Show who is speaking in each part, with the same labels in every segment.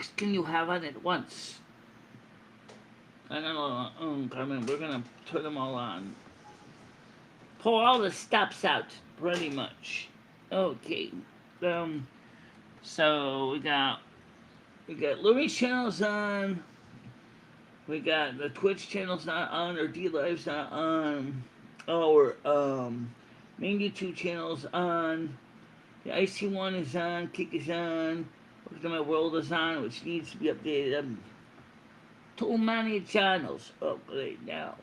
Speaker 1: box can you have on at once? I don't know, Carmen, we're gonna turn them all on. Pull all the stops out, pretty much. Okay. Um, so we got Louis channels on. We got the Twitch channel's not on, or D Live's not on. Our main YouTube channel's on. The IC1 is on. Kick is on. Look at my world is on, which needs to be updated. Too many channels up right now.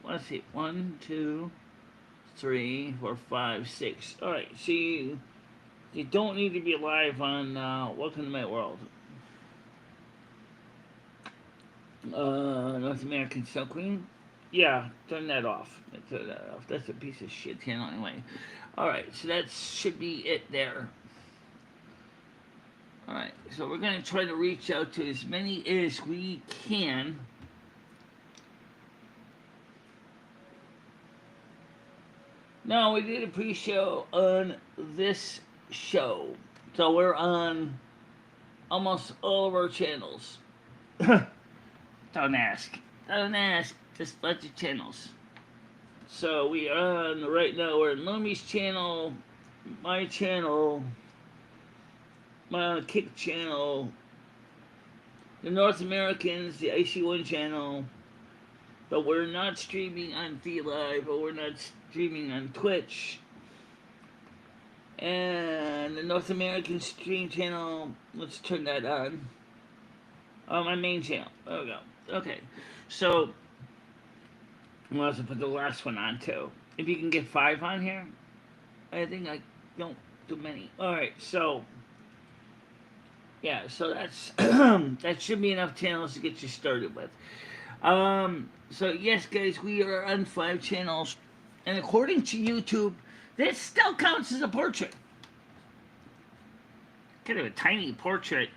Speaker 1: Let's see. 1, 2, 3, 4, 5, 6. Alright, so you don't need to be live on Welcome to My World. North American Snow Queen. Yeah, turn that off. Turn that off. That's a piece of shit channel anyway. Alright, so that should be it there. Alright, so we're going to try to reach out to as many as we can. No, we did a pre-show on this show. So we're on almost all of our channels. Don't ask. Don't ask. Just let your channels. So we are on, right now, we're on Lumi's channel, my channel, my Kick channel, the North Americans, the IC1 channel, but we're not streaming on D-Live, or we're not streaming on Twitch. And the North American stream channel, let's turn that on. My main channel. There we go. Okay. So, we'll have to put the last one on too. If you can get 5 on here, I think I don't do many. Alright, so, yeah, so that's, that should be enough channels to get you started with. So yes, guys, we are on 5 channels, and according to YouTube, this still counts as a portrait. Kind of a tiny portrait.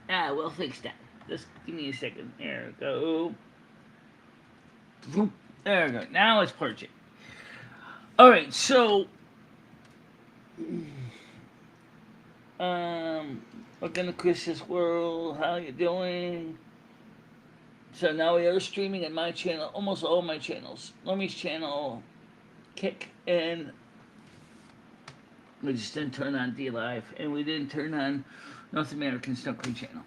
Speaker 1: We'll fix that. Just give me a second. There we go. There we go. Now it's portrait. Alright, so welcome to Chris's World. How you doing? So now we are streaming at my channel, almost all my channels. Lumi's channel, Kick, and we just didn't turn on D-Live, and we didn't turn on North American Snow Queen channel.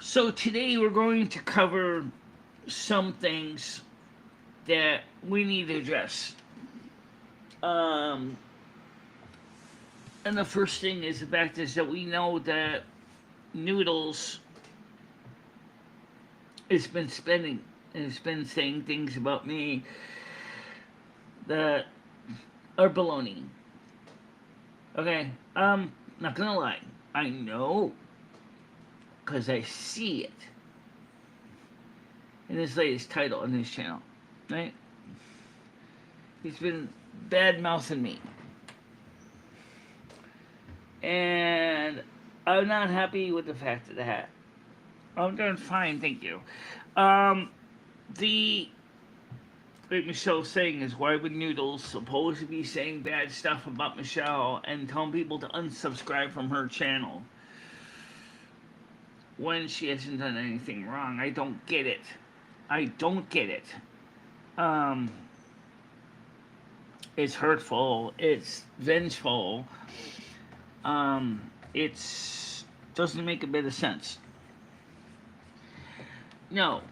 Speaker 1: So today we're going to cover some things that we need to address. And the first thing is the fact is that we know that Noodles has been spending and has been saying things about me that are baloney. Okay, not gonna lie, I know, because I see it in his latest title on his channel, right? He's been bad-mouthing me. And I'm not happy with the fact of the hat. I'm doing fine, thank you. Like Michelle's saying is, why would Noodles supposed to be saying bad stuff about Michelle and telling people to unsubscribe from her channel when she hasn't done anything wrong? I don't get it. I don't get it. It's hurtful. It's vengeful. It's doesn't make a bit of sense. No.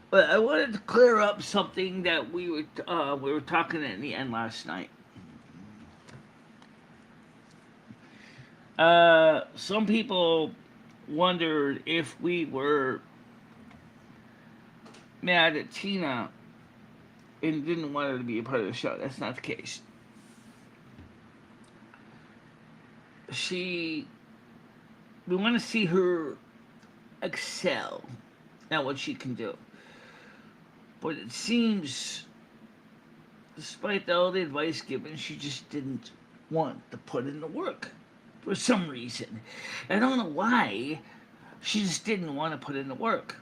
Speaker 1: But I wanted to clear up something that we were talking in the end last night. Some people wondered if we were mad at Tina and didn't want her to be a part of the show. That's not the case. We want to see her excel at what she can do. But it seems, despite all the advice given, she just didn't want to put in the work for some reason. I don't know why. She just didn't want to put in the work.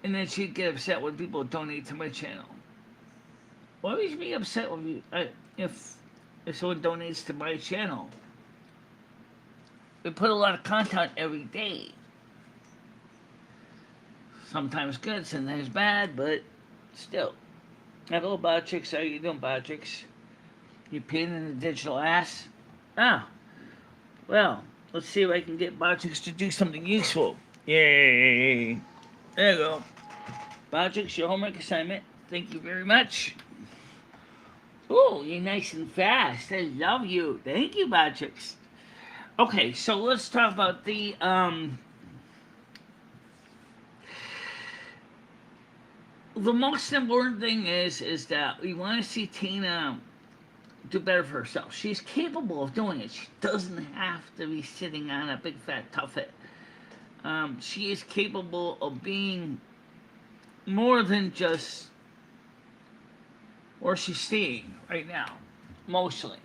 Speaker 1: And then she'd get upset when people donate to my channel. Why would you be upset when if if someone donates to my channel. We put a lot of content every day. Sometimes good, sometimes bad, but still. Hello, Botrix. How you doing, Botrix? You pain in the digital ass? Ah, well, let's see if I can get Botrix to do something useful. Yay! There you go. Botrix, your homework assignment. Thank you very much. Oh, you're nice and fast. I love you. Thank you, Botrix. Okay, so let's talk about the most important thing is that we want to see Tina do better for herself. She's capable of doing it. She doesn't have to be sitting on a big fat tuffet. She is capable of being more than just where she's staying right now, mostly.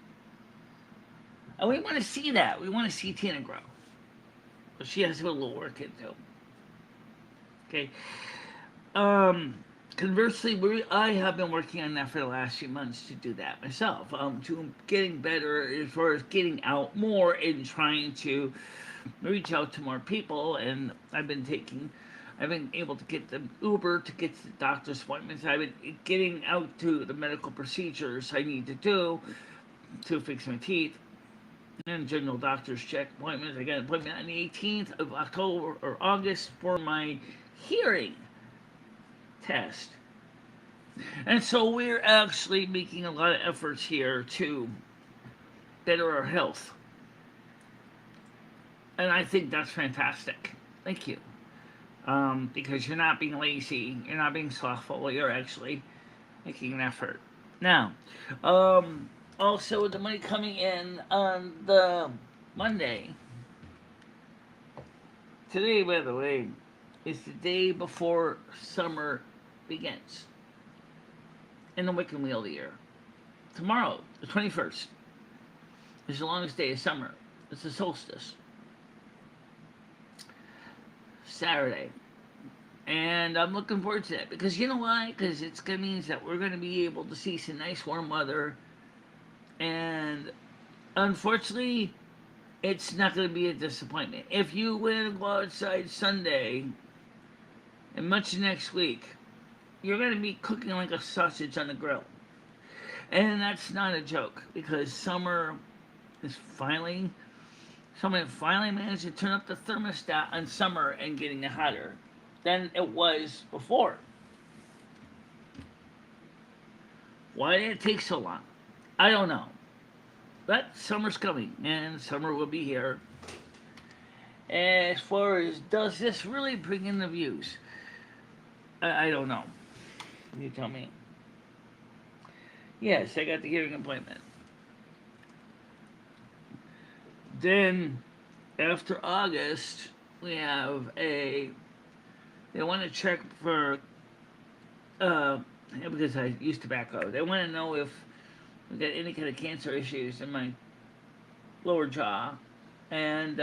Speaker 1: And we want to see that. We want to see Tina grow. But she has to put a little work into. Okay. Conversely, I have been working on that for the last few months to do that myself. To getting better as far as getting out more and trying to reach out to more people. And I've been able to get the Uber to get to the doctor's appointments. I've been getting out to the medical procedures I need to do to fix my teeth. And general doctor's check appointments. I got an appointment on the 18th of October or August for my hearing test. And so we're actually making a lot of efforts here to better our health. And I think that's fantastic. Thank you. Because you're not being lazy, you're not being slothful, you're actually making an effort. Now, also with the money coming in on the Monday, today, by the way, is the day before summer begins in the Wiccan Wheel of the year. Tomorrow, the 21st, is the longest day of summer. It's the solstice. Saturday. And I'm looking forward to that. Because you know why? Because it means that we're going to be able to see some nice warm weather. And unfortunately, it's not going to be a disappointment. If you win to go outside Sunday and much next week, you're going to be cooking like a sausage on the grill. And that's not a joke, because summer is finally, someone finally managed to turn up the thermostat on summer and getting it hotter than it was before. Why did it take so long? I don't know. But summer's coming, and summer will be here. As far as, does this really bring in the views? I don't know. You tell me. Yes, I got the hearing appointment. Then, after August, we have they want to check for, because I use tobacco, they want to know if we got any kind of cancer issues in my lower jaw. And,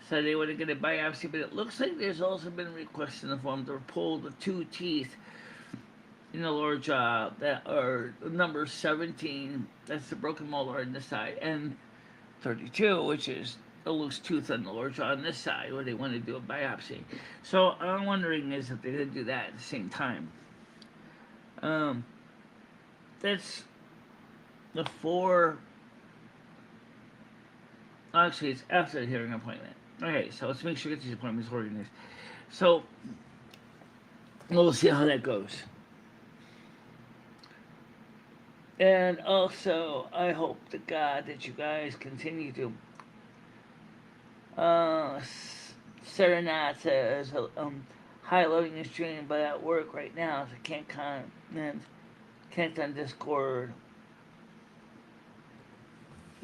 Speaker 1: so they want to get a biopsy, but it looks like there's also been requests in the form to pull the 2 teeth in the lower jaw that are number 17, that's the broken molar on this side, and 32, which is a loose tooth on the lower jaw on this side, where they want to do a biopsy. So I'm wondering is if they did do that at the same time. That's the 4. Actually, it's after the hearing appointment. Okay, so let's make sure we get these appointments organized. So we'll see how that goes. And also, I hope to God that you guys continue to. Serenat says, hi, loving the stream, but at work right now, so I can't on Discord.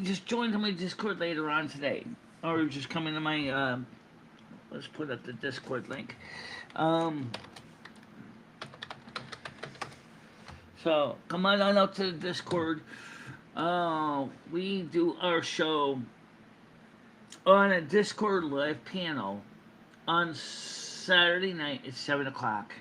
Speaker 1: Just join my Discord later on today. Or just come into my, let's put up the Discord link. So, come on up to the Discord. We do our show on a Discord live panel on Saturday night at 7 o'clock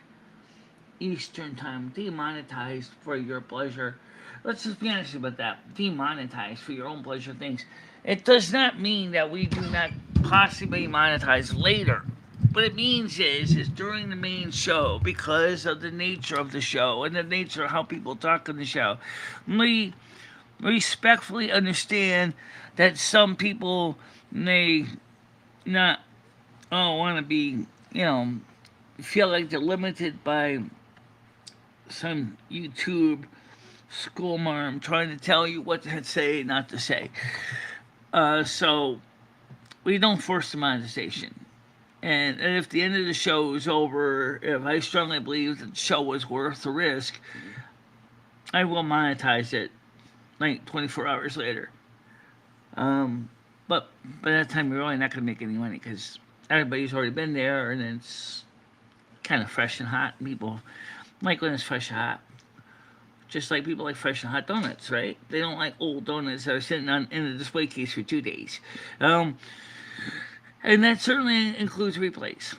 Speaker 1: Eastern Time, demonetized for your pleasure. let's just be honest about that. Demonetized for your own pleasure things. It does not mean that we do not possibly monetize later. What it means is during the main show, because of the nature of the show and the nature of how people talk on the show, we respectfully understand that some people may not want to be, feel like they're limited by some YouTube school marm trying to tell you what to say, not to say. So we don't force the monetization. And if the end of the show is over, if I strongly believe that the show was worth the risk, I will monetize it like 24 hours later. But by that time, you're really not going to make any money because everybody's already been there and it's kind of fresh and hot. People like when it's fresh and hot. Just like people like fresh and hot donuts, right? They don't like old donuts that are sitting in a display case for 2 days. And that certainly includes replays.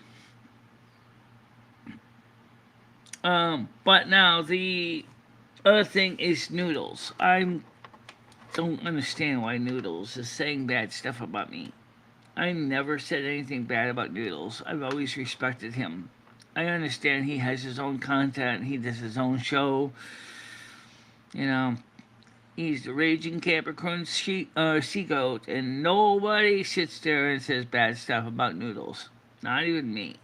Speaker 1: But now the other thing is Noodles. I don't understand why Noodles is saying bad stuff about me. I never said anything bad about Noodles. I've always respected him. I understand he has his own content. He does his own show. He's the raging Capricorn sea goat, and nobody sits there and says bad stuff about Noodles. Not even me.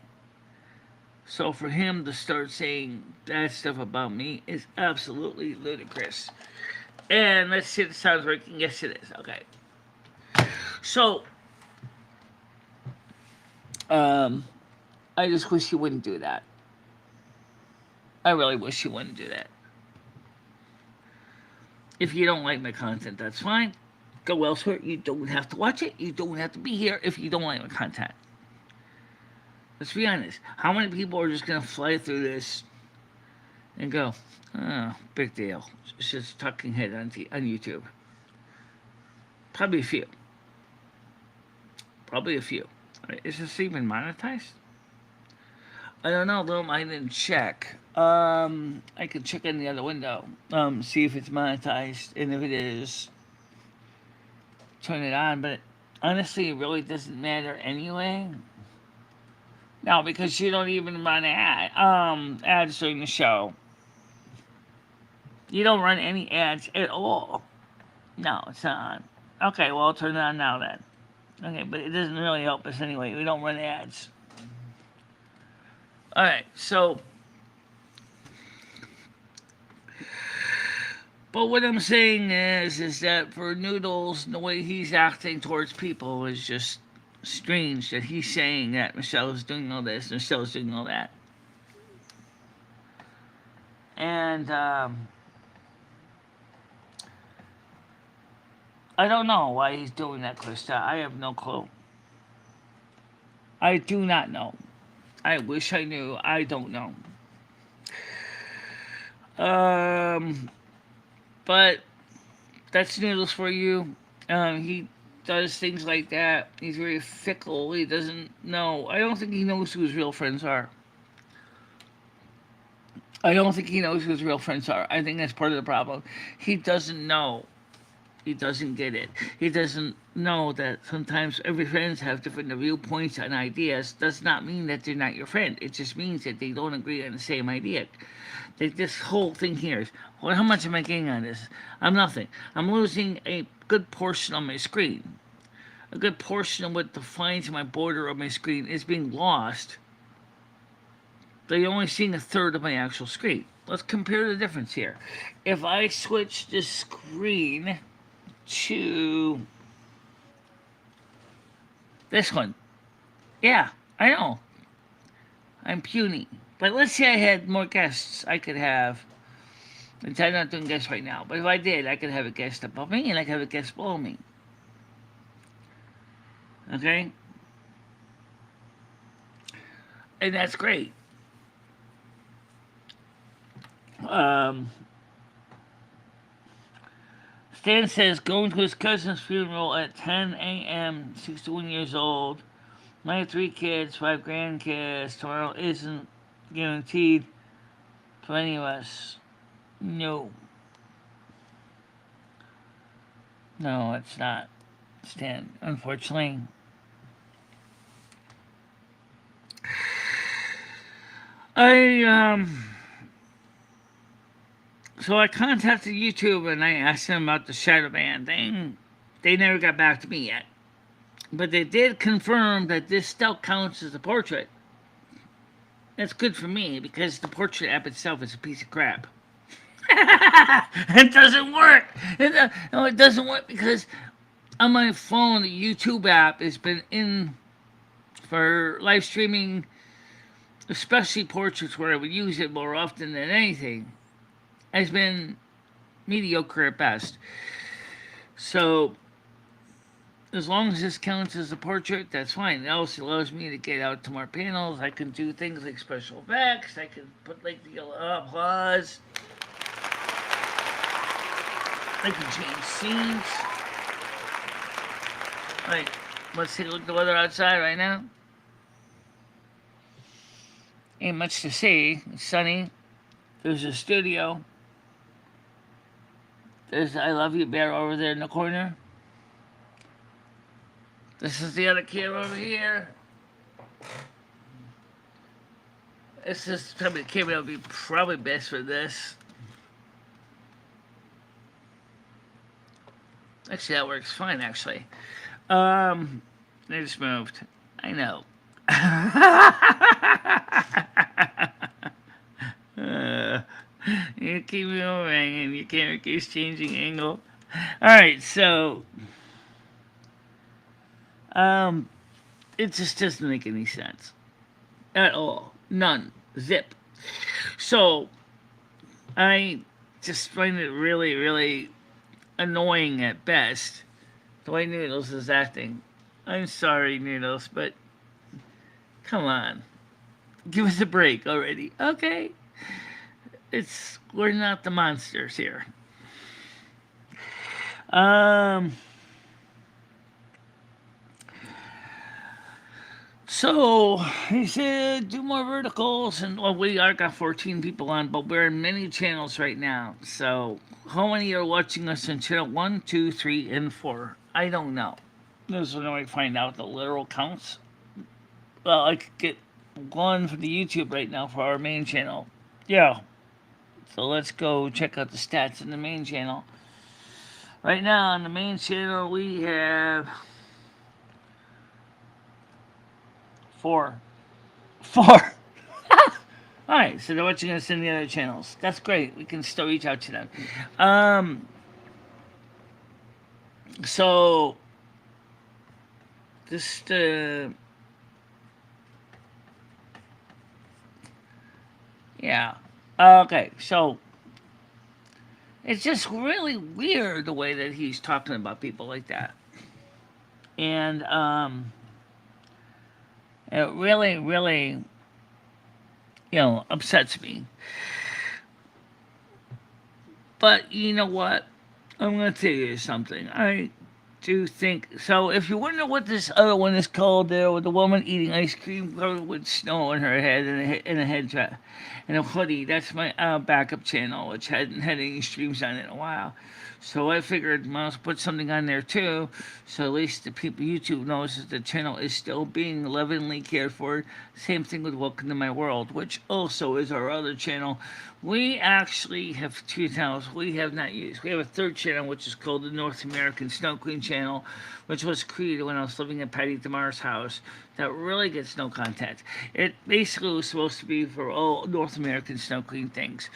Speaker 1: So for him to start saying bad stuff about me is absolutely ludicrous. And let's see if it sounds working. Yes, it is. Okay. So, I just wish you wouldn't do that. I really wish you wouldn't do that. If you don't like my content, that's fine. Go elsewhere. You don't have to watch it. You don't have to be here if you don't like my content. Let's be honest. How many people are just going to fly through this and go, oh, big deal. It's just a talking head on YouTube. Probably a few. Probably a few. Is this even monetized? I don't know, Loom. I didn't check. I can check in the other window. See if it's monetized, and if it is, turn it on. But honestly, it really doesn't matter anyway. No, because you don't even run ads during the show. You don't run any ads at all. No, it's not on. Okay, well, I'll turn it on now then. Okay, but it doesn't really help us anyway. We don't run ads. Alright, so. But what I'm saying is that for Noodles, the way he's acting towards people is just strange. That he's saying that Michelle is doing all this, Michelle is doing all that. And, I don't know why he's doing that, Krista. I have no clue. I do not know. I wish I knew. I don't know. But that's Noodles for you. He does things like that. He's very fickle. He doesn't know. I don't think he knows who his real friends are. I don't think he knows who his real friends are. I think that's part of the problem. He doesn't know. He doesn't get it. He doesn't know that sometimes every friends have different viewpoints and ideas. Does not mean that they're not your friend. It just means that they don't agree on the same idea. This whole thing here is, well, how much am I getting on this? I'm nothing. I'm losing a good portion of my screen. A good portion of what defines my border of my screen is being lost. They're only seeing a third of my actual screen. Let's compare the difference here. If I switch the screen to this one. Yeah, I know. I'm puny. But let's say I had more guests I could have. I'm not doing guests right now. But if I did, I could have a guest above me and I could have a guest below me. Okay? And that's great. Stan says, going to his cousin's funeral at 10 a.m., 61 years old. I have 3 kids, 5 grandkids. Tomorrow isn't guaranteed for any of us. No. No, it's not. Stan, unfortunately. I, So I contacted YouTube and I asked them about the shadow ban thing. They never got back to me yet. But they did confirm that this still counts as a portrait. That's good for me because the portrait app itself is a piece of crap. It doesn't work. No, it doesn't work because on my phone, the YouTube app has been in for live streaming, especially portraits where I would use it more often than anything, has been mediocre at best. So as long as this counts as a portrait, that's fine. It also allows me to get out to more panels. I can do things like special effects. I can put like the applause. I can change scenes. Right. Let's take a look at the weather outside right now. Ain't much to see. It's sunny. There's a studio. There's I Love You Bear over there in the corner. This is the other camera over here. This is probably the camera that would be probably best for this. Actually, that works fine, actually. They just moved. I know. You keep moving and your camera keeps changing angle. Alright, so it just doesn't make any sense. At all. None. Zip. So I just find it really, really annoying at best the way Noodles is acting. I'm sorry, Noodles, but come on. Give us a break already. Okay. We're not the monsters here. So he said do more verticals, and well, we are got 14 people on, but we're in many channels right now. So how many are watching us on channel 1, 2, 3, and 4? I don't know. This is when I find out the literal counts. Well, I could get one for the YouTube right now for our main channel. Yeah. So let's go check out the stats in the main channel. Right now on the main channel we have 4. Alright, so they're watching us in the other channels. That's great. We can still reach out to them. So just yeah. Okay, so it's just really weird the way that he's talking about people like that. And it really, really, upsets me. But you know what? I'm going to tell you something. I do think so. If you wonder what this other one is called, there with the woman eating ice cream covered with snow on her head and a head and a hoodie, that's my backup channel, which hadn't had any streams on it in a while. So I figured I must put something on there too, so at least the people YouTube knows that the channel is still being lovingly cared for. Same thing with Welcome to My World, which also is our other channel. We actually have 2 channels we have not used. We have a 3rd channel, which is called the North American Snow Queen channel, which was created when I was living at Patty Damar's house. That really gets no content. It basically was supposed to be for all North American Snow Queen things.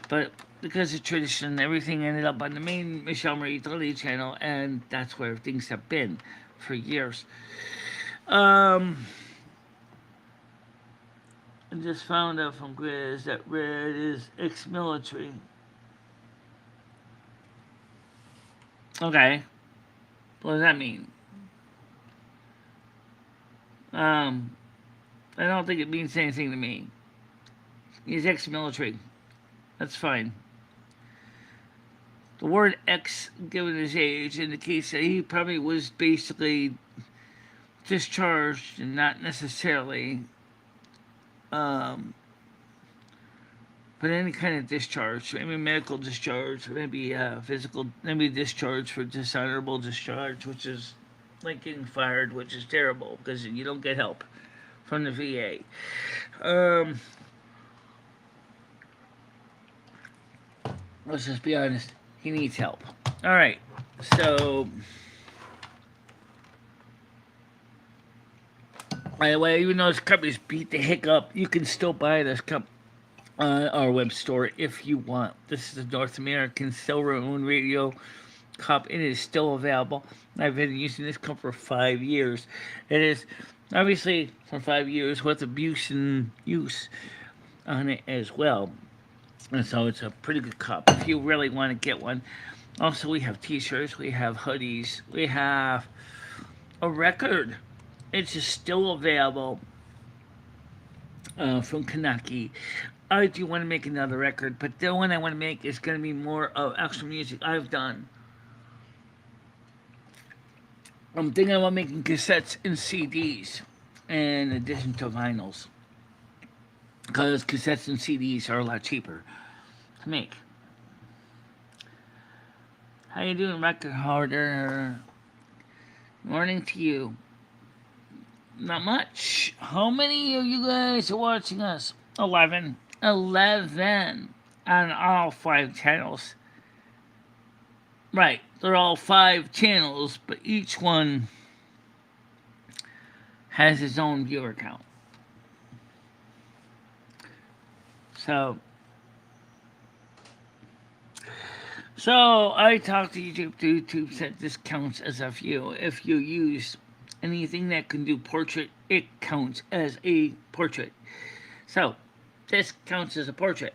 Speaker 1: But because of tradition, everything ended up on the main Michelle Marie Italy channel, and that's where things have been for years. I just found out from Grizz that Red is ex-military. Okay. What does that mean? I don't think it means anything to me. He's ex-military. That's fine. The word ex, given his age, indicates that he probably was basically discharged and not necessarily but any kind of discharge, maybe medical discharge, maybe physical, maybe discharge for dishonorable discharge, which is like getting fired, which is terrible because you don't get help from the VA. Um, let's just be honest. He needs help. All right. So, by the way, even though this company's beat the heck up, you can still buy this cup on our web store if you want. This is a North American silver-owned radio cup. It is still available. I've been using this cup for 5 years. It is obviously for 5 years with abuse and use on it as well. And so it's a pretty good cup if you really want to get one. Also, we have t-shirts, we have hoodies, we have a record. It's just still available from Kanaki. I do want to make another record, but the one I want to make is going to be more of actual music I've done. I'm thinking about making cassettes and CDs in addition to vinyls. Because cassettes and CDs are a lot cheaper to make. How you doing, record holder? Morning to you. Not much. How many of you guys are watching us? 11. 11 on all 5 channels. Right, they're all 5 channels, but each one has its own viewer count. So I talked to YouTube. YouTube said this counts as a view. If you use anything that can do portrait, it counts as a portrait. So this counts as a portrait.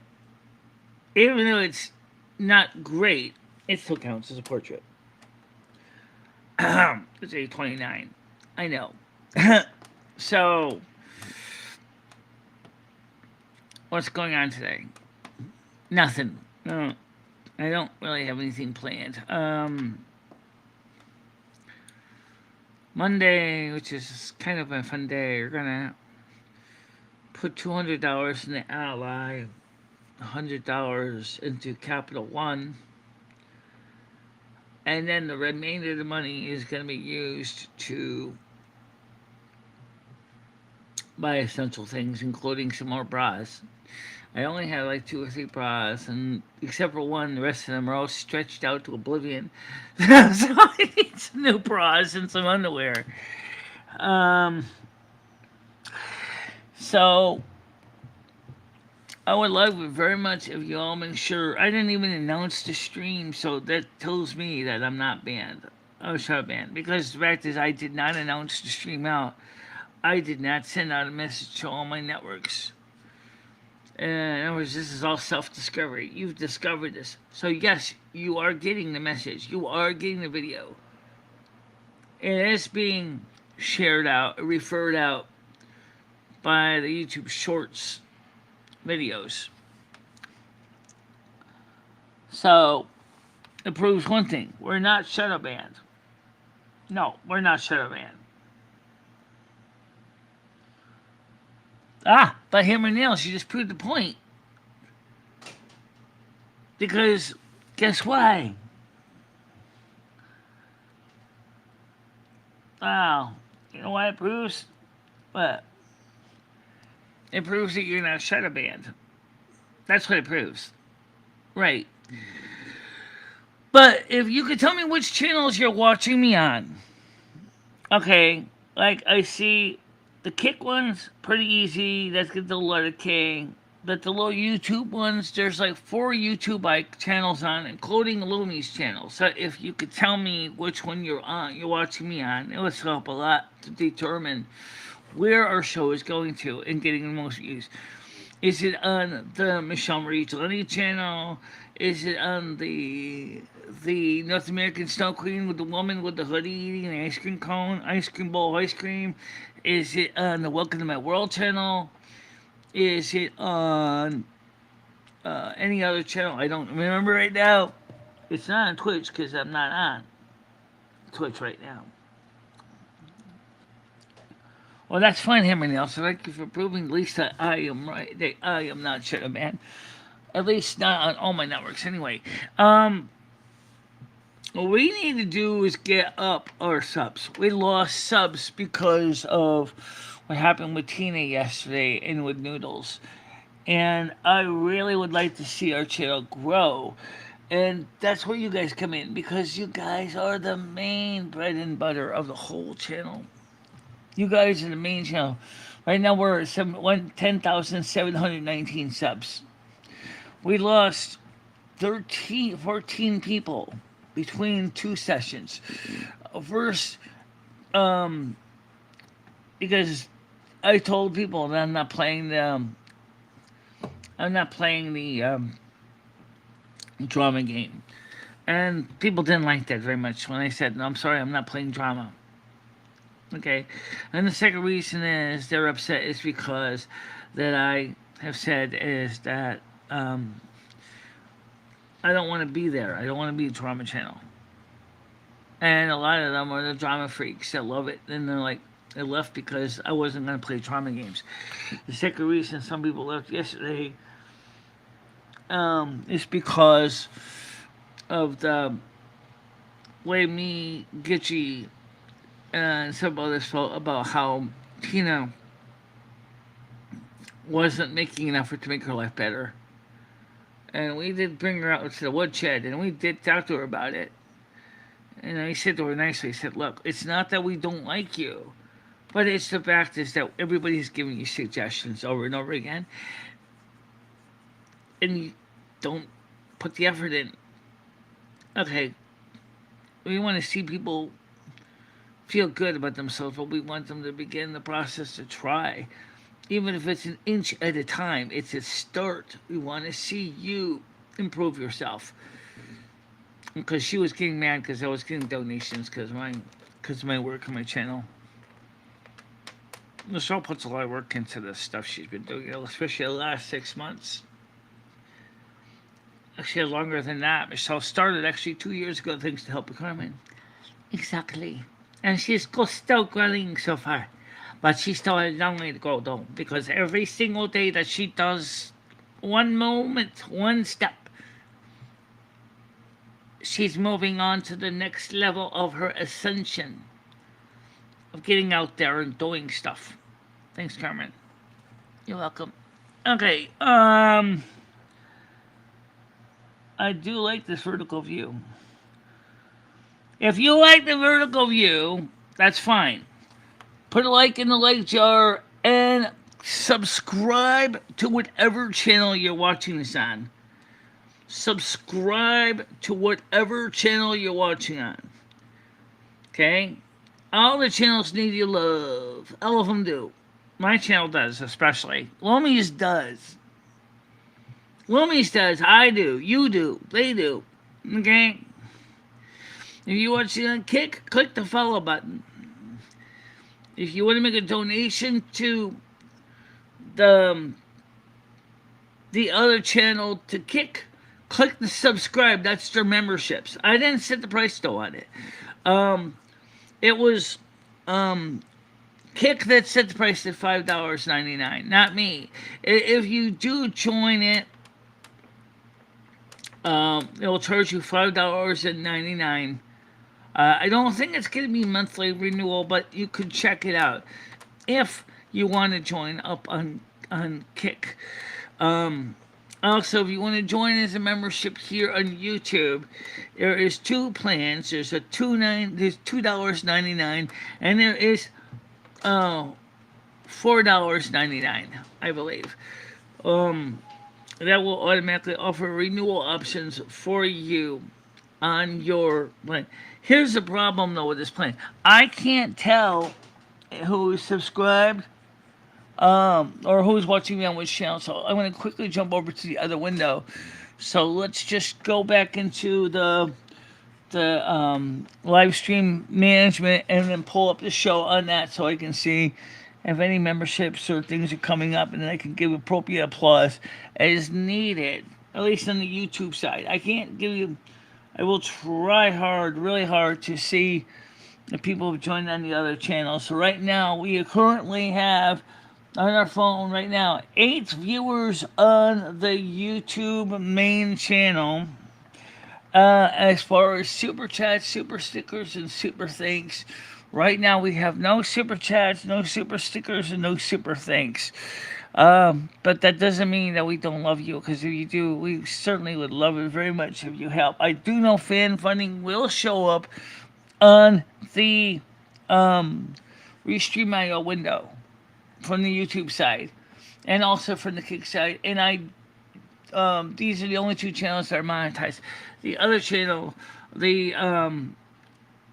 Speaker 1: Even though it's not great, it still counts as a portrait. It's a 29. I know. So, what's going on today? Nothing. No, I don't really have anything planned. Monday, which is kind of a fun day, we're gonna put $200 in the Ally, $100 into Capital One, and then the remainder of the money is going to be used to buy essential things, including some more bras. I only have like 2 or 3 bras, and except for one, the rest of them are all stretched out to oblivion. So I need some new bras and some underwear. So I would love it very much if you all make sure. I didn't even announce the stream, so that tells me that I'm not banned. I was not banned. Because the fact is, I did not announce the stream out. I did not send out a message to all my networks. In other words, this is all self-discovery. You've discovered this. So yes, you are getting the message. You are getting the video. It is being shared out, referred out by the YouTube Shorts videos. So, it proves one thing. We're not shadow banned. No, we're not shadow banned. But hammer and nails, you just proved the point. Because, guess why? Wow. You know why it proves? What? It proves that you're not shadow banned. That's what it proves. Right. But if you could tell me which channels you're watching me on. Okay, like I see the Kick ones, pretty easy. That's get the letter K. But the little YouTube ones, there's like 4 YouTube channels on, including Lumi's channel. So if you could tell me which one you're watching me on, it would help a lot to determine where our show is going to and getting the most views. Is it on the Michelle Marie Jelani channel? Is it on the North American Snow Queen with the woman with the hoodie eating an ice cream cone, ice cream bowl, ice cream? Is it on the Welcome to My World channel? Is it on any other channel? I don't remember right now. It's not on Twitch because I'm not on Twitch right now. Well, that's fine, Hammer Nail. So thank you for proving at least that I am right. That I am not shadow banned. At least not on all my networks, anyway. What we need to do is get up our subs. We lost subs because of what happened with Tina yesterday and with Noodles. And I really would like to see our channel grow. And that's where you guys come in because you guys are the main bread and butter of the whole channel. You guys are the main channel. Right now we're at 10,719 subs. We lost 14 people between two sessions. First, because I told people that I'm not playing the drama game, and people didn't like that very much when I said, "No, I'm sorry, I'm not playing drama." Okay, and the second reason is they're upset is because that I have said is that I don't want to be there. I don't want to be a drama channel. And a lot of them are the drama freaks that love it. And they're like, they left because I wasn't going to play drama games. The second reason some people left yesterday is because of the way me, Gitchy, and some others felt about how Tina wasn't making an effort to make her life better. And we did bring her out to the woodshed, and we did talk to her about it. And I said to her nicely, I said, look, it's not that we don't like you, but it's the fact is that everybody's giving you suggestions over and over again, and you don't put the effort in. Okay, we want to see people feel good about themselves, but we want them to begin the process to try. Even if it's an inch at a time, it's a start. We want to see you improve yourself. Because she was getting mad because I was getting donations because of my work on my channel. Michelle puts a lot of work into the stuff she's been doing, especially the last 6 months. Actually, longer than that. Michelle started actually 2 years ago, thanks to Help Carmen. Exactly. And she's still growing so far. But she still has a long way to go, though, because every single day that she does one moment, one step, she's moving on to the next level of her ascension of getting out there and doing stuff. Thanks, Carmen. You're welcome. Okay, I do like this vertical view. If you like the vertical view, that's fine. Put a like in the like jar and subscribe to whatever channel you're watching this on. Subscribe to whatever channel you're watching on. Okay? All the channels need your love. All of them do. My channel does, especially. Lomi's does. Lomi's does. I do. You do. They do. Okay? If you watch it on Kick, click the follow button. If you want to make a donation to the other channel to Kick, click the subscribe. That's their memberships. I didn't set the price though on it. It was Kick that set the price at $5.99, not me. If you do join it, it will charge you $5.99. I don't think it's going to be monthly renewal, but you could check it out if you want to join up on Kick. Also, if you want to join as a membership here on YouTube, there is two plans. There's there's $2.99, and there is $4.99, I believe. That will automatically offer renewal options for you on your plan. Here's the problem though with this plan. I can't tell who's subscribed or who's watching me on which channel. So I'm going to quickly jump over to the other window. So let's just go back into the live stream management and then pull up the show on that so I can see if any memberships or things are coming up, and then I can give appropriate applause as needed, at least on the YouTube side. I can't give you... I will try hard, really hard, to see the people who've joined on the other channels. So right now, we currently have on our phone right now. 8 viewers on the YouTube main channel. As far as super chats, super stickers, and super thanks, right now we have no super chats, no super stickers, and no super thanks. But that doesn't mean that we don't love you, because if you do, we certainly would love it very much if you help. I do know fan funding will show up on the Restream IO window from the YouTube side and also from the Kick side. And these are the only two channels that are monetized. The other channel, the Welcome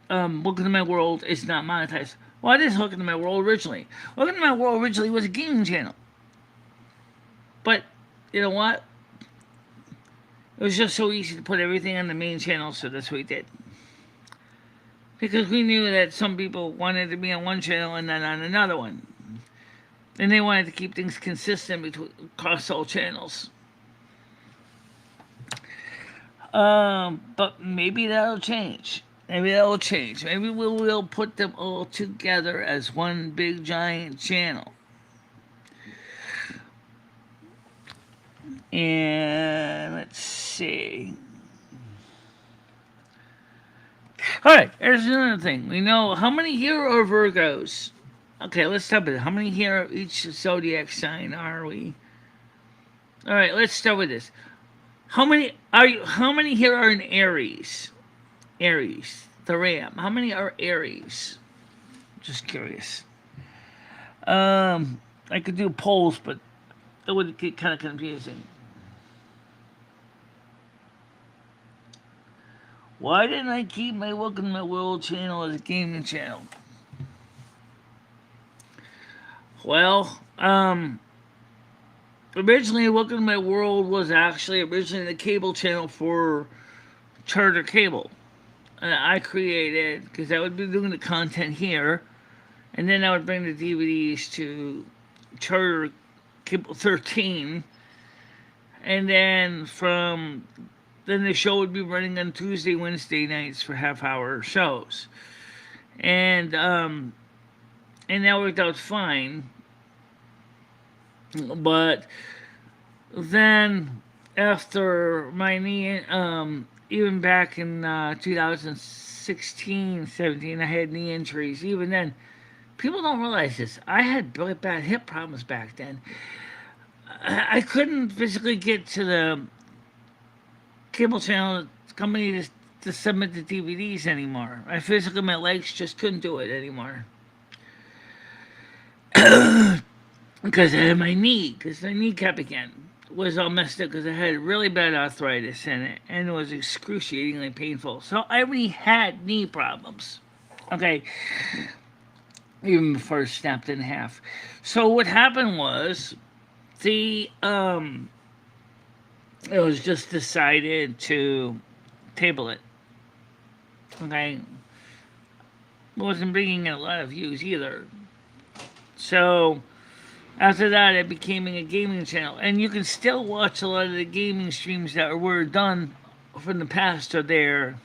Speaker 1: to My World, is not monetized. Well, it is Welcome to My World originally. Welcome to My World originally was a gaming channel. But, you know what? It was just so easy to put everything on the main channel, so that's what we did. Because we knew that some people wanted to be on one channel and then on another one. And they wanted to keep things consistent across all channels. But maybe that'll change. Maybe that'll change. Maybe we'll put them all together as one big giant channel. And let's see. Alright, here's another thing. We know how many here are Virgos. Okay, let's start with it. How many here of each zodiac sign are we? Alright, let's start with this. How many here are in Aries? Aries, the Ram. How many are Aries? Just curious. I could do polls, but it would get kind of confusing. Why didn't I keep my Welcome to My World channel as a gaming channel? Well, originally Welcome to My World was actually originally the cable channel for Charter Cable. I created, because I would be doing the content here, and then I would bring the DVDs to Charter Cable 13, and then the show would be running on Tuesday, Wednesday nights for half-hour shows, and that worked out fine. But then after my knee, even back in 2016, 17, I had knee injuries. Even then, people don't realize this. I had really bad hip problems back then. I couldn't physically get to the cable channel company to submit the DVDs anymore. My legs just couldn't do it anymore. Because I had my kneecap again was all messed up because I had really bad arthritis in it, and it was excruciatingly painful. So I already had knee problems. Okay. Even before it snapped in half. So what happened was it was just decided to table it. Okay. It wasn't bringing in a lot of views either. So after that, it became a gaming channel. And you can still watch a lot of the gaming streams that were done from the past are there.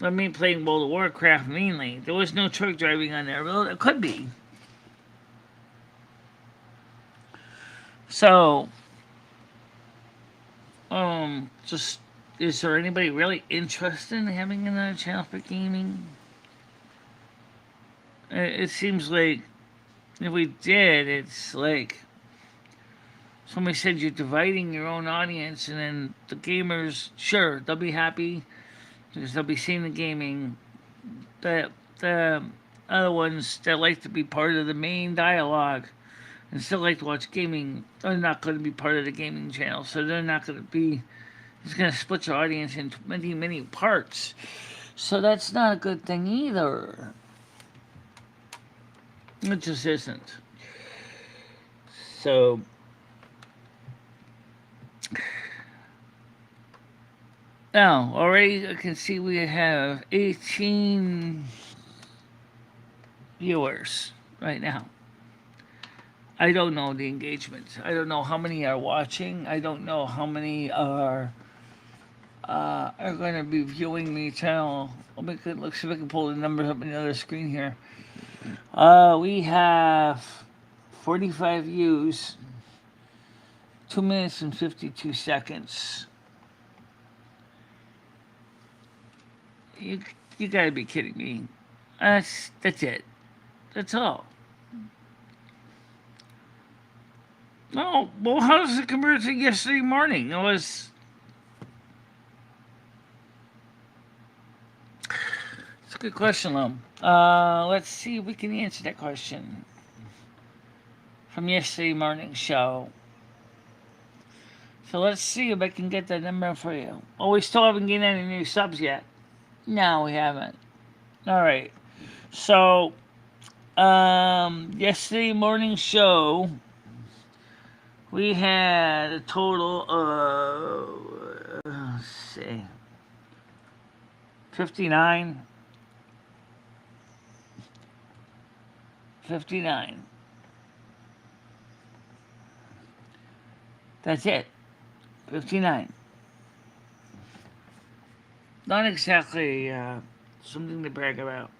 Speaker 1: I mean, playing World of Warcraft mainly. There was no truck driving on there. Well, it could be. So, is there anybody really interested in having another channel for gaming? It seems like if we did, it's like somebody said you're dividing your own audience, and then the gamers, sure, they'll be happy because they'll be seeing the gaming. The other ones that like to be part of the main dialogue and still like to watch gaming are not going to be part of the gaming channel, so they're not going to be. It's going to split your audience into many, many parts. So that's not a good thing either. It just isn't. So now, already I can see we have 18 viewers right now. I don't know the engagement. I don't know how many are watching. I don't know how many are going to be viewing the channel. Let's see if I can pull the numbers up on the other screen here. We have 45 views, 2 minutes and 52 seconds. You gotta be kidding me. That's it. That's all. No, well, how does it compare to yesterday morning? It was. It's a good question, though. Let's see if we can answer that question from yesterday morning's show. So let's see if I can get that number for you. Oh, we still haven't gained any new subs yet. No, we haven't. All right. So, yesterday morning show, we had a total of, let's see, 59. 59. That's it. 59. Not exactly something to brag about.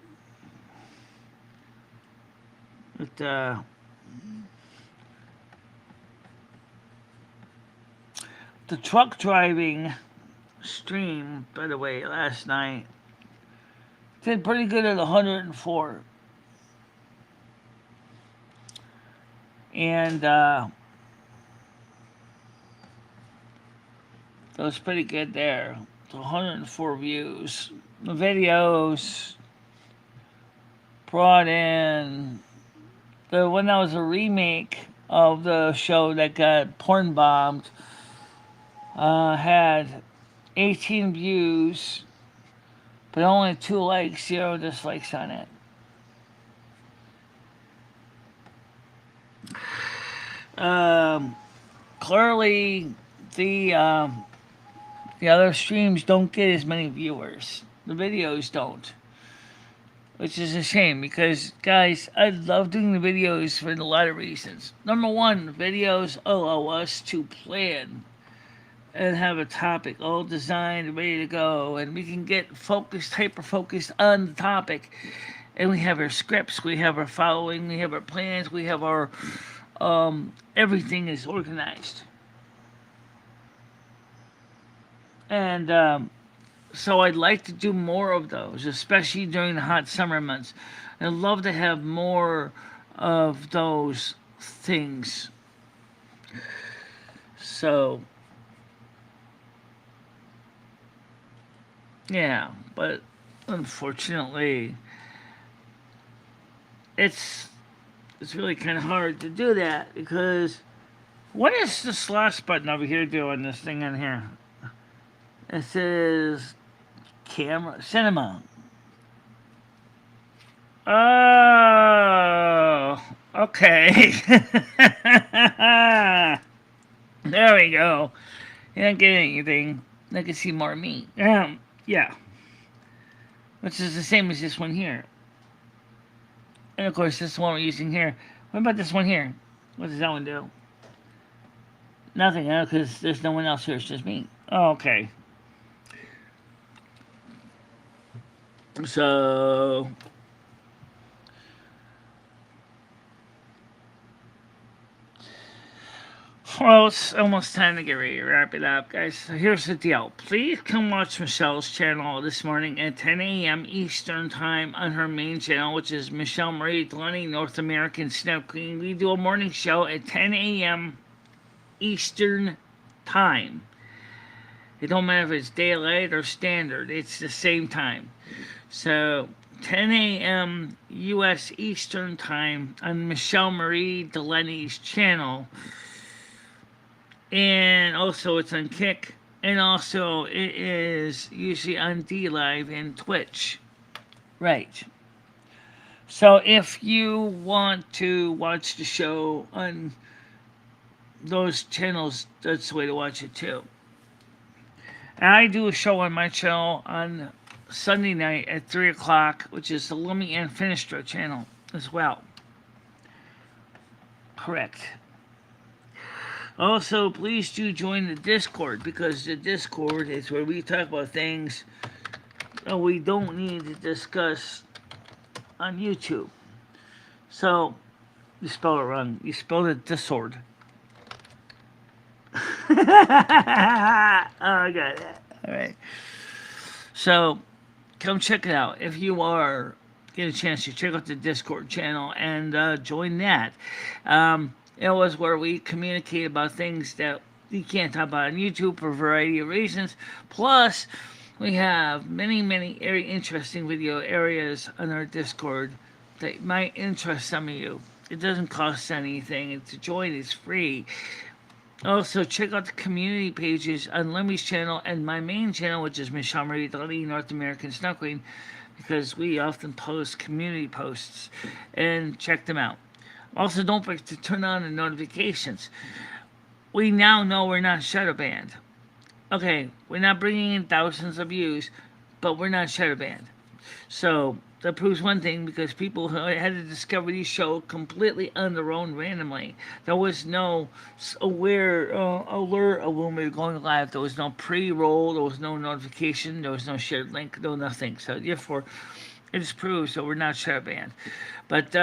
Speaker 1: But, the truck driving stream, by the way, last night did pretty good at 104. And that was pretty good there. 104 views. The videos brought in the one that was a remake of the show that got porn bombed. Had 18 views, but only 2 likes, 0 dislikes on it. Clearly, the other streams don't get as many viewers. The videos don't, which is a shame because, guys, I love doing the videos for a lot of reasons. Number one, videos allow us to plan and have a topic all designed and ready to go, and we can get focused, hyper-focused on the topic, and we have our scripts, we have our following, we have our plans, we have our, everything is organized. And, so I'd like to do more of those, especially during the hot summer months. I'd love to have more of those things. So, yeah, but unfortunately, it's really kind of hard to do that because what is the slots button over here doing this thing in here? It says camera cinema. Oh, okay. There we go. You don't get anything. I can see more of me. Yeah. Which is the same as this one here. And of course, this one we're using here. What about this one here? What does that one do? Nothing, because there's no one else here. It's just me. Oh, okay. So, well, it's almost time to get ready to wrap it up, guys. So here's the deal. Please come watch Michelle's channel this morning at 10 a.m. Eastern Time on her main channel, which is Michelle Marie Delaney, North American Snow Queen. We do a morning show at 10 a.m. Eastern Time. It don't matter if it's daylight or standard. It's the same time. So, 10 a.m. U.S. Eastern Time on Michelle Marie Delaney's channel. And also it's on Kick. And also it is usually on D-Live and Twitch. Right. So if you want to watch the show on those channels, that's the way to watch it too. And I do a show on my channel on Sunday night at 3 o'clock, which is the Lummy and Finisher channel as well. Correct. Also, please do join the Discord, because the Discord is where we talk about things that we don't need to discuss on YouTube. So, You spelled it wrong. You spelled it Discord. Oh, I got it. All right. So come check it out. If you are get a chance to check out the Discord channel and join that. It was where we communicate about things that you can't talk about on YouTube for a variety of reasons. Plus, we have many very interesting video areas on our Discord that might interest some of you. It doesn't cost anything. To join is free. Also, check out the community pages on Lemmy's channel and my main channel, which is Michelle Marie Dottie, North American Snuggling, because we often post community posts, and check them out. Also, don't forget to turn on the notifications. We now know we're not shadow banned. Okay, we're not bringing in thousands of views, but we're not shadow banned. So that proves one thing, because people had to discover these show completely on their own randomly. There was no alert of when we were going live. There was no pre-roll. There was no notification. There was no shared link. No nothing. So therefore, it just proves that we're not shadow banned. But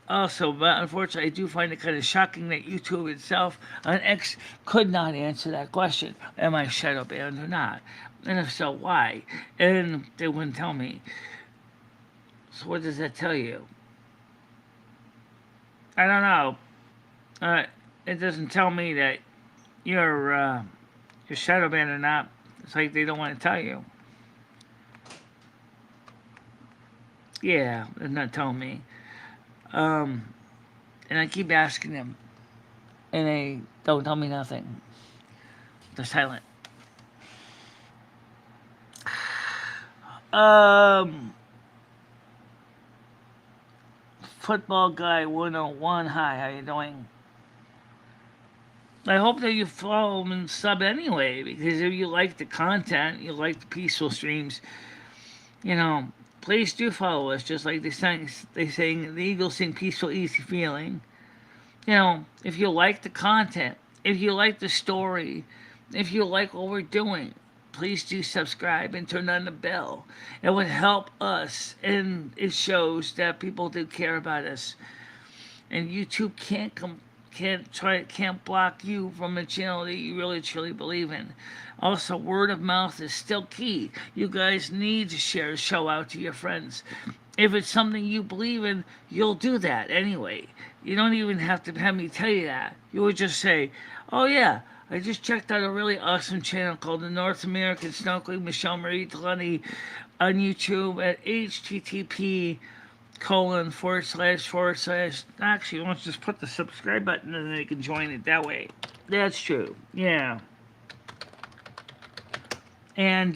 Speaker 1: but unfortunately, I do find it kind of shocking that YouTube itself on X could not answer that question: am I shadow banned or not? And if so, why? And they wouldn't tell me. So what does that tell you? I don't know. It doesn't tell me that you're shadow banned or not. It's like they don't want to tell you. Yeah, they're not telling me. And I keep asking them, and they don't tell me nothing. They're silent. Football guy 101. Hi, how you doing? I hope that you follow and sub anyway, because if you like the content, you like the peaceful streams, please do follow us. Just like they sing the Eagles sing "Peaceful, Easy Feeling." If you like the content, if you like the story, if you like what we're doing, please do subscribe and turn on the bell. It would help us, and it shows that people do care about us. And YouTube can't block you from a channel that you really truly believe in. Also, word of mouth is still key. You guys need to share the show out to your friends. If it's something you believe in, you'll do that anyway. You don't even have to have me tell you that. You would just say, oh yeah, I just checked out a really awesome channel called the North American Snuggling Michelle Marie Delaney on YouTube at http:// Actually, let's just put the subscribe button and then they can join it that way. That's true. Yeah. And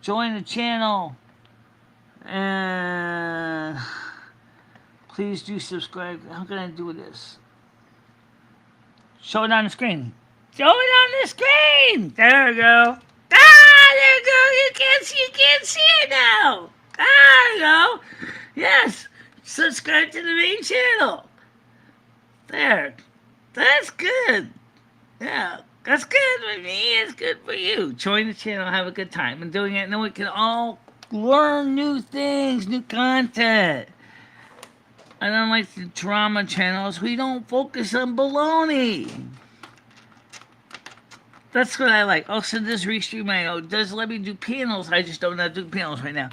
Speaker 1: join the channel. And please do subscribe. How can I do this? Show it on the screen. Show it on the screen. There we go. There we go. You can't see it now. There we go. Yes. Subscribe to the main channel. There. That's good. Yeah. That's good with me. It's good for you. Join the channel. Have a good time. And doing it. And then we can all learn new things, new content. And unlike the drama channels, we don't focus on baloney. That's what I like. Also, this restream I know does let me do panels. I just don't know how to do panels right now.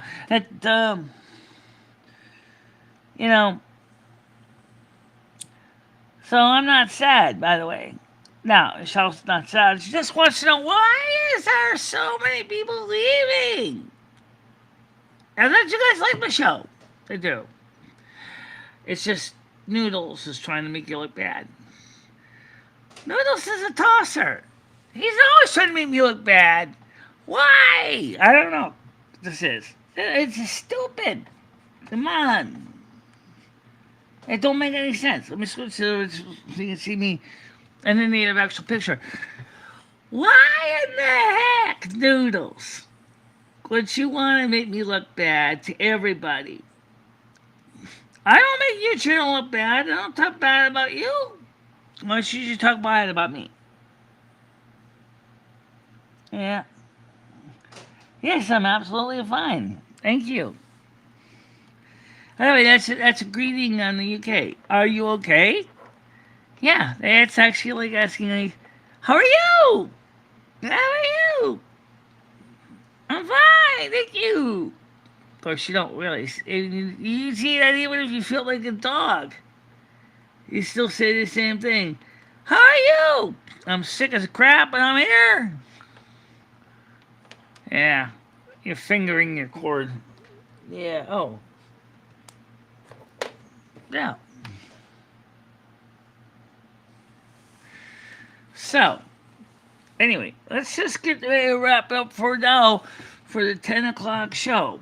Speaker 1: So I'm not sad, by the way. No, Michelle's not sad. She just wants to know, why is there so many people leaving? And that you guys like my show. They do. It's just Noodles is trying to make you look bad. Noodles is a tosser. He's always trying to make me look bad. Why? I don't know. This is. It's just stupid. Come on. It don't make any sense. Let me switch to it so you can see me. And then they have an actual picture. Why in the heck, Noodles, would you want to make me look bad to everybody? I don't make your channel look bad. I don't talk bad about you. Why should you talk bad about me? Yeah. Yes, I'm absolutely fine. Thank you. Anyway, that's a greeting on the UK. Are you okay? Yeah, that's actually like asking like, how are you? How are you? I'm fine, thank you. Of course, you don't really. You see that even if you feel like a dog, you still say the same thing. How are you? I'm sick as crap, but I'm here. Yeah, you're fingering your cord. Yeah. Oh. Yeah. So, anyway, let's just get ready to wrap up for now for the 10 o'clock show.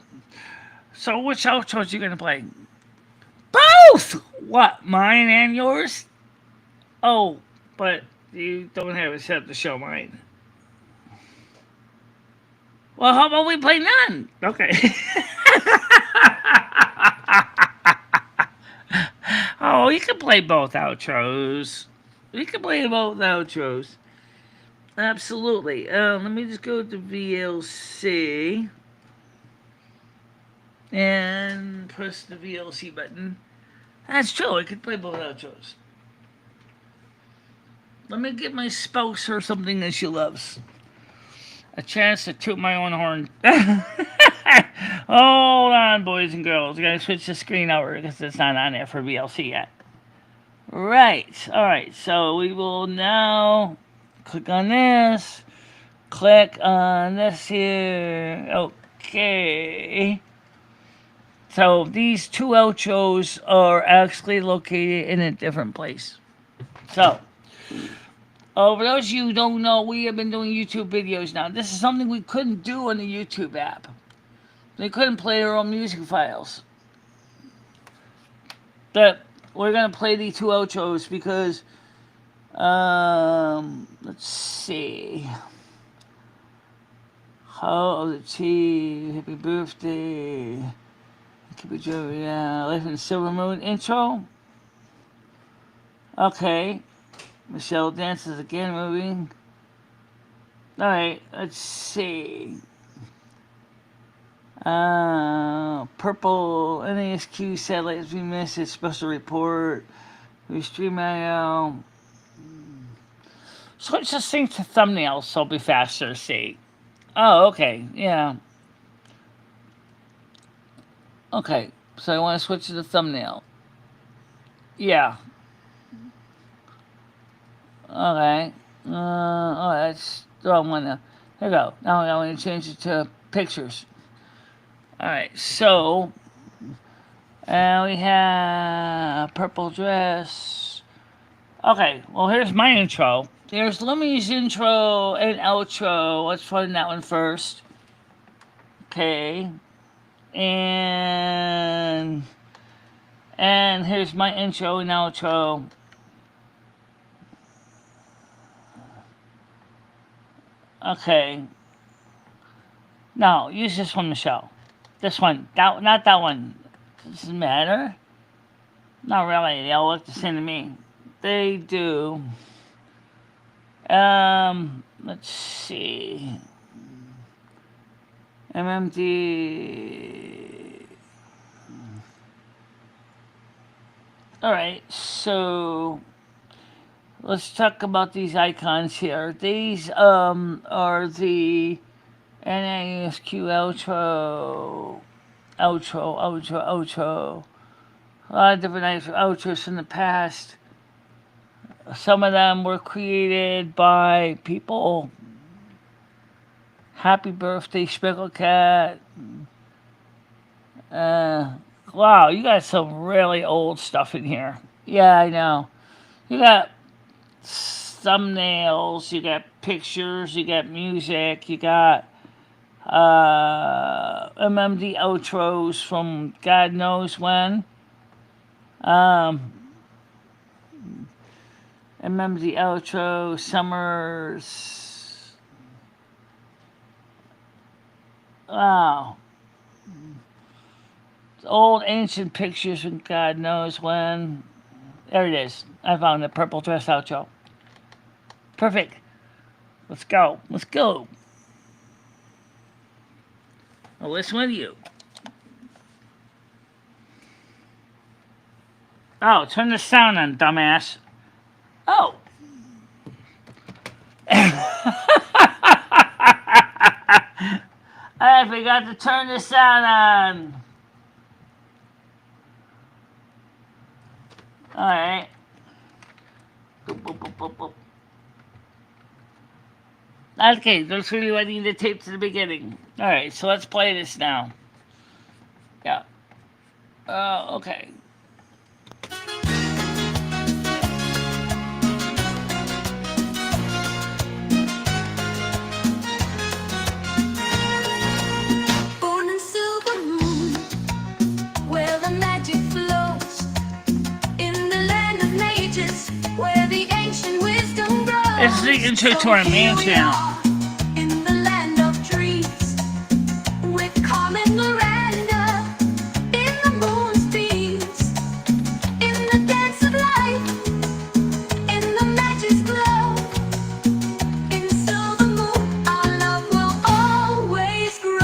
Speaker 1: So, which outros you gonna play? Both! What, mine and yours? Oh, but you don't have it set to show mine. Well, how about we play none? Okay. Oh, you can play both outros. We can play both outros. Absolutely. Let me just go to VLC and press the VLC button. That's true. I could play both outros. Let me give my spouse her something that she loves. A chance to toot my own horn. Hold on, boys and girls. I gotta switch the screen over because it's not on there for VLC yet. Right. Alright, so we will now click on this. Click on this here. Okay. So these two outros are actually located in a different place. So, for those of you who don't know, we have been doing YouTube videos now. This is something we couldn't do on the YouTube app. They couldn't play their own music files. But we're going to play the two outros because, let's see. Oh, the tea, happy birthday. Keep it joy, yeah. Life in the Silver Moon intro. Okay. Michelle dances again, moving. Alright, let's see. Purple NASQ satellites we missed its special report. We stream out. Switch this thing to thumbnails so it'll be faster to see. Oh, okay, yeah. Okay, so I want to switch to the thumbnail. Yeah. Okay. Oh, that's the wrong one now. There we go. Now I want to change it to pictures. Alright, so we have purple dress. Okay, well here's my intro. Here's Lummy's intro and outro. Let's find that one first. Okay. And here's my intro and outro. Okay. No, use this one, Michelle. This one. Not that one. Does it matter? Not really. They all look the same to me. They do. Let's see. MMD. Alright, so let's talk about these icons here. These are the NASQ outro. Outro. A lot of different outros from the past. Some of them were created by people. Happy birthday, Speckle Cat. Wow, you got some really old stuff in here. Yeah, I know. You got thumbnails, you got pictures, you got music, you got MMD outros from God knows when. MMD outro, Summers. Wow. Old ancient pictures from God knows when. There it is. I found the purple dress outro. Perfect. Let's go. Let's go. I'll listen with you. Oh, turn the sound on, dumbass. Oh. I forgot to turn the sound on. Alright. Boop, boop, boop, boop, boop. Okay, that's really what I need to tape to the beginning. Alright, so let's play this now. Yeah. Okay.
Speaker 2: Born in silver moon, where the magic flows, in the land of mages, where the ancient wisdom grows.
Speaker 1: This is the intro to our main channel.
Speaker 2: In the land of dreams, with Carmen Miranda, in the moon's beams, in the dance of life, in the magic's glow, in silver moon, our love will always grow.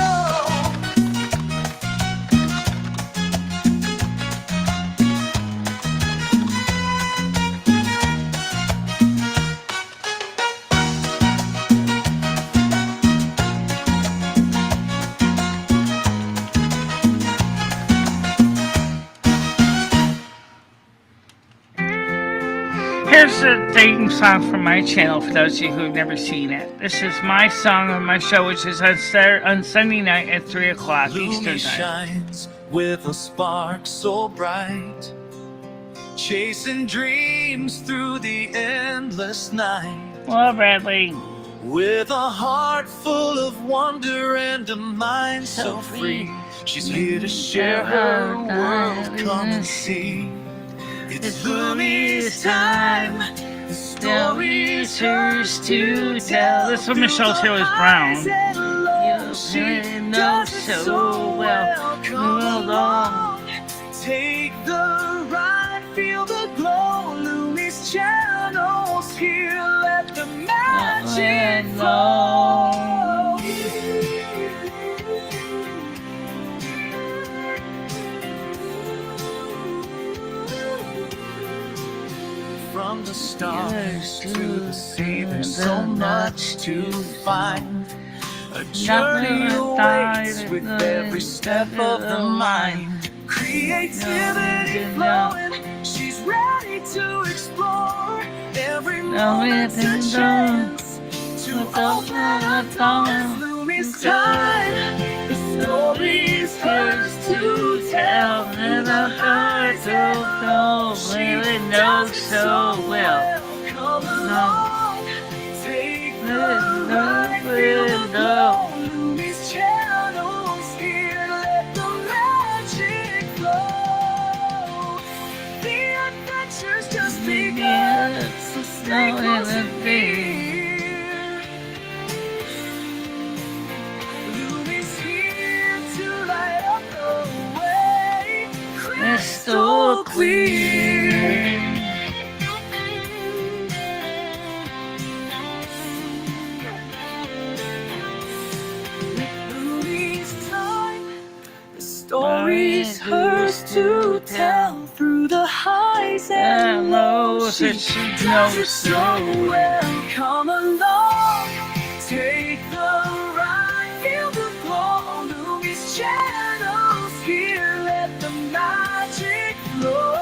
Speaker 1: Here's the theme song from my channel for those of you who've never seen it. This is my song on my show, which is on Sunday night at 3 o'clock Eastern
Speaker 3: Lumi
Speaker 1: Time.
Speaker 3: shines with a spark so bright, chasing dreams through the endless night.
Speaker 1: Well, Bradley.
Speaker 3: With a heart full of wonder and a mind so free, she's here to share her world. Come and see. It's Lumi's time. The story's hers to tell.
Speaker 1: This one Michelle Taylor's Brown.
Speaker 3: You really know so well. Come along, take the ride, feel the glow. Lumi's channel's here. Let the magic flow. From the stars to the sea, there's so much to find. A journey awaits with every step of the mind. Creativity flowing, she's ready to explore. Every moment's a chance to open a door. Lumi's time, the story's hers to tell. And the heart of gold, really knows so well. Come along, take the ride, feel the glow. Lumi's channel's here, let the magic flow. The adventure's just begun, so stay close and fear. Lumi's here to light up the way, crystal clear. Lumi's time, the story's hers to tell. Through the highs and lows, she knows it so well. Come along, take the ride, feel the glow. Lumi's channel's here, let the magic flow.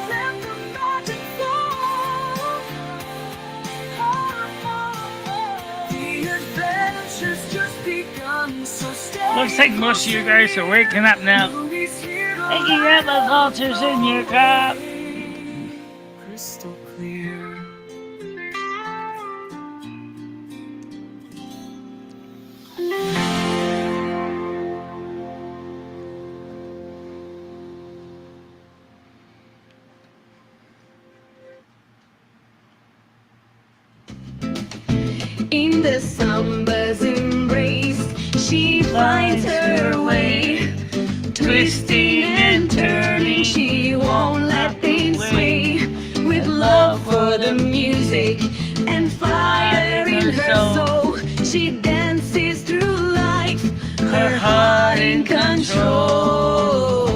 Speaker 3: Let the magic flow. The adventure's just begun, so stay.
Speaker 1: Looks like most of you guys are waking up now. Thank you, got the vultures in your cup.
Speaker 3: Crystal clear.
Speaker 2: In the samba's embrace, she finds her way. Twisting and turning, she won't let things sway. With love for the music and fire in her soul, she dances through life. Her heart is
Speaker 3: in control.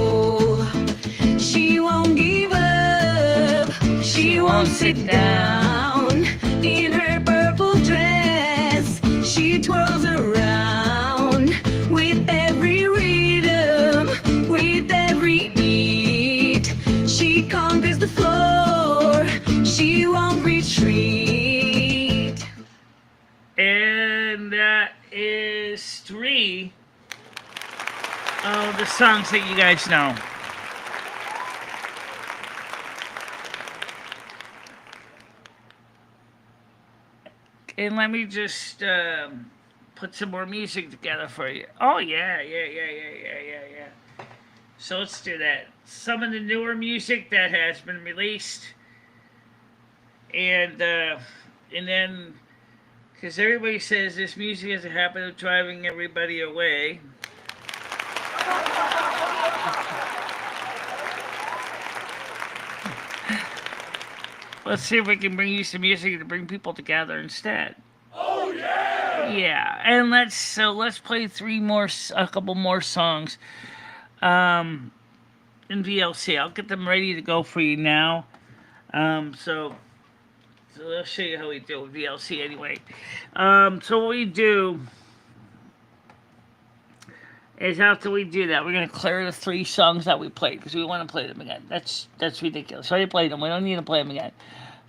Speaker 3: She won't give up, she won't sit down. In her purple dress, she twirls around. With every rhythm, with every beat, she conquers the floor, she won't retreat.
Speaker 1: And that is 3 of the songs that you guys know. And let me just put some more music together for you. Oh, yeah. So let's do that. Some of the newer music that has been released. And then, because everybody says this music has a habit of driving everybody away. Let's see if we can bring you some music to bring people together instead.
Speaker 4: Oh yeah!
Speaker 1: Yeah, and let's play a couple more songs in VLC. I'll get them ready to go for you now. So I'll show you how we do with VLC anyway. So what we do is after we do that, we're going to clear the 3 songs that we played because we want to play them again. That's ridiculous. I already played them. We don't need to play them again.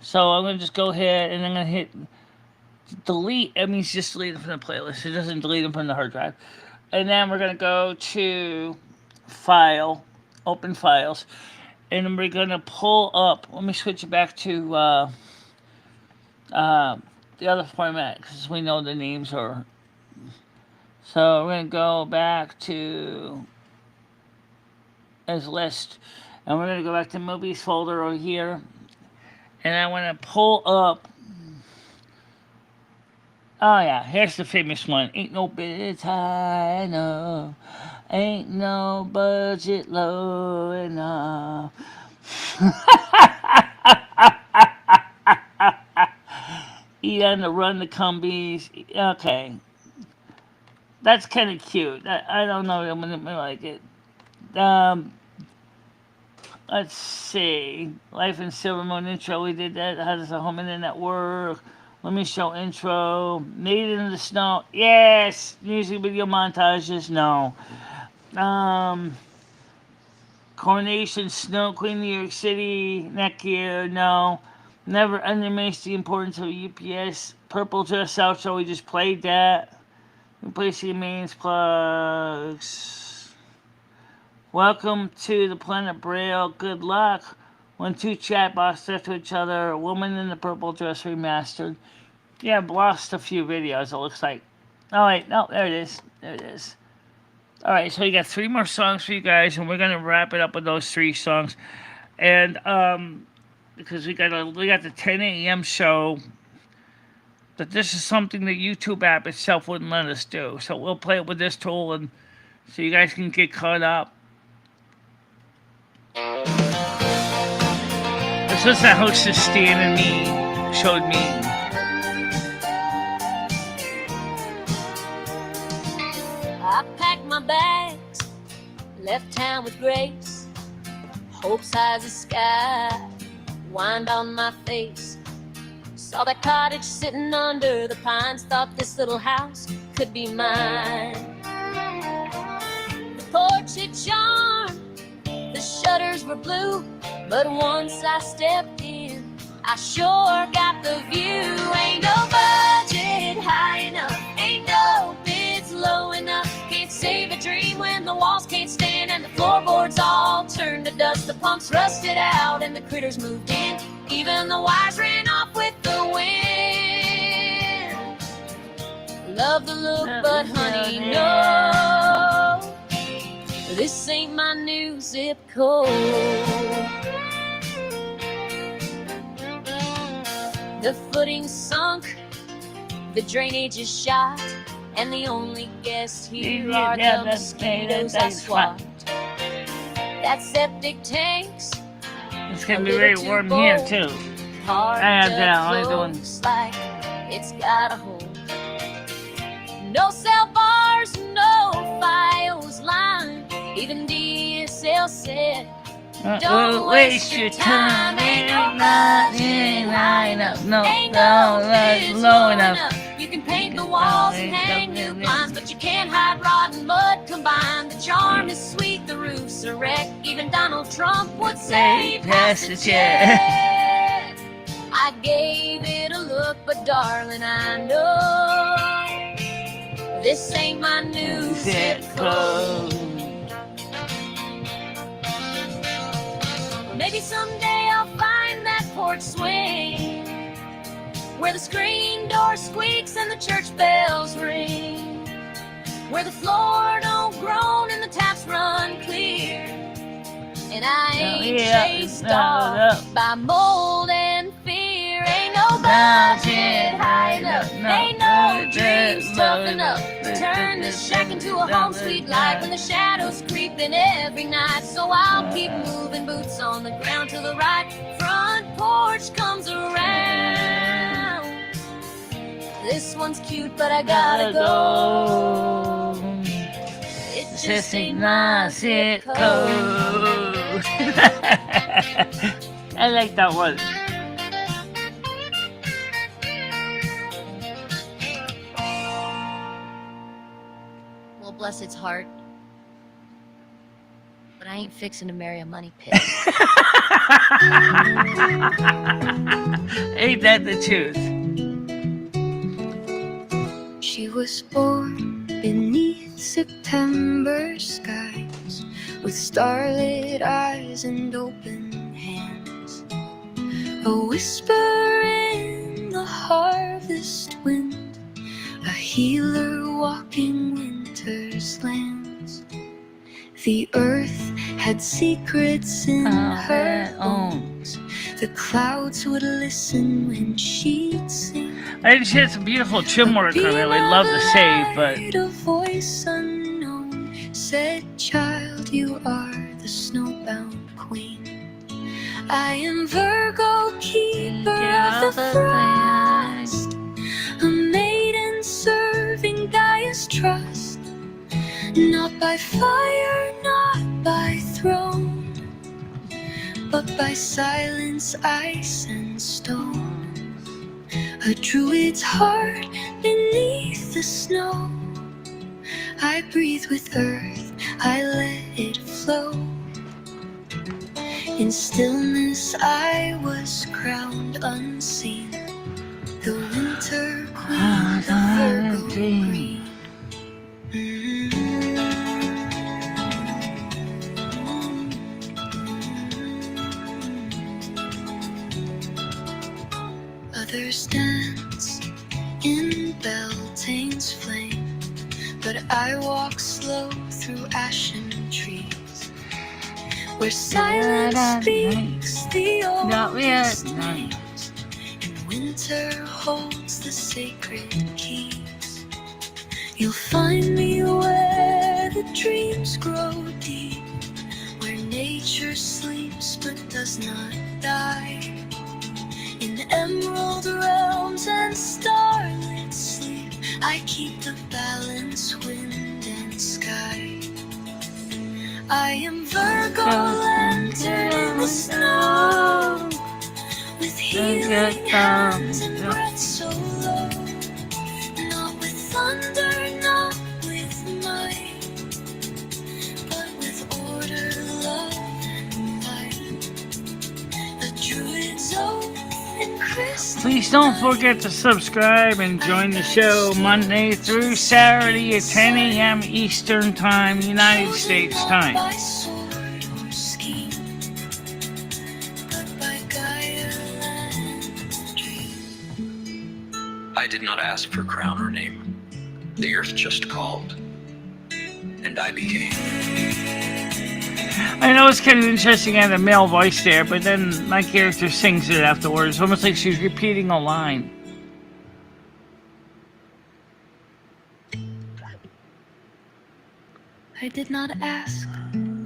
Speaker 1: So I'm going to just go ahead and I'm going to hit delete. That means just delete them from the playlist. It doesn't delete them from the hard drive. And then we're going to go to File, Open Files. And then we're going to pull up. Let me switch it back to the other format because we know the names are. So we're going to go back to as list. And we're going to go back to movies folder over here. And I want to pull up. Oh yeah, here's the famous one. Ain't no bids high enough. Ain't no budget low enough. Eat on the run, the cumbies. Okay. That's kind of cute. I don't know if I'm going to like it. Let's see. Life in Silver Moon intro. We did that. How does the home internet work? Let me show intro. Made in the Snow. Yes. Music video montages. No. Coronation Snow Queen, New York City. Neck year. No. Never underestimates the importance of UPS. Purple Dress Outro. We just played that. Replacing mains plugs. Welcome to the Planet Braille. Good luck. When 2 chatbots talk to each other. A woman in the purple dress remastered. Yeah, I've lost a few videos, it looks like. Oh, wait. No, there it is. There it is. All right, so we got 3 more songs for you guys, and we're going to wrap it up with those 3 songs. And because we got the 10 a.m. show, that this is something the YouTube app itself wouldn't let us do. So we'll play it with this tool, and so you guys can get caught up. This was the hostess Stan and me showed me.
Speaker 2: I packed my bags, left town with grace. Hopes high as the sky, wind on my face. Saw that cottage sitting under the pines, thought this little house could be mine. The porch had charm, the shutters were blue, but once I stepped in, I sure got the view. Ain't no budget high enough, ain't no bids low enough. Can't save a dream when the walls can't stand and the floorboards all turned to dust. The pumps rusted out and the critters moved in. Even the wires ran off with the wind. Love the look, but honey, no, this ain't my new zip code. The footing's sunk, the drainage is shot, and the only guests here are the mosquitoes I swat. That septic tank's
Speaker 1: It's gonna be very warm here too.
Speaker 2: looks like it's got a hole. No cell bars, no files, lines. Don't waste your time. Ain't nobody high enough. No, ain't no bridge low enough. You can paint the walls and hang new blinds, but you can't hide rot and mud combined. The charm is sweet, the roof's a wreck. Even Donald Trump would say, pass the check. I gave it a look, but darling, I know this ain't my new zip code. Maybe someday I'll find that porch swing where the screen door squeaks and the church bells ring, where the floor don't groan and the taps run clear, and I ain't chased off by mold and fear. Ain't no budget high enough, ain't no dreams tough enough to turn this shack into a home sweet life when the shadows creep in every night. So I'll keep moving, boots on the ground till the right front porch comes around. This one's cute, but I gotta go. It just ain't my zip code.
Speaker 1: I like that one.
Speaker 2: Well, bless its heart, but I ain't fixing to marry a money pit.
Speaker 1: Ain't that the truth?
Speaker 5: She was born beneath September skies, with starlit eyes and open hands, a whisper in the harvest wind, a healer walking winter's lands. The earth had secrets in her bones. The clouds would listen when she'd sing.
Speaker 1: I think she had some beautiful trim work on it. We'd love to say, but
Speaker 5: A voice unknown said, "Child, you are the snowbound queen. I am Virgo, keeper of the frost, a maiden serving Gaia's trust. Not by fire, not by throne, but by silence, ice, and stone. A druid's heart beneath the snow. I breathe with earth, I let it flow. In stillness I was crowned unseen, the winter queen, the Virgo green. Others dance in Beltane's flame, but I walk slow through ashen trees, where silence speaks the oldest names, and winter holds the sacred keys. You'll find me where the dreams grow deep, where nature sleeps but does not die. In emerald realms and starlit sleep, I keep the balance, wind and sky. I am Virgo, lantern in the snow, with healing hands and breath so low. Not with thunder, not with might, but with order, love, and light. A druid's oath.
Speaker 1: please don't forget to subscribe and join the show Monday through Saturday at 10 a.m. Eastern Time, United States Time.
Speaker 6: I did not ask for crown or name. The earth just called, and I became.
Speaker 1: I know it's kind of interesting I had a male voice there, but then my character sings it afterwards, almost like she's repeating a line.
Speaker 5: I did not ask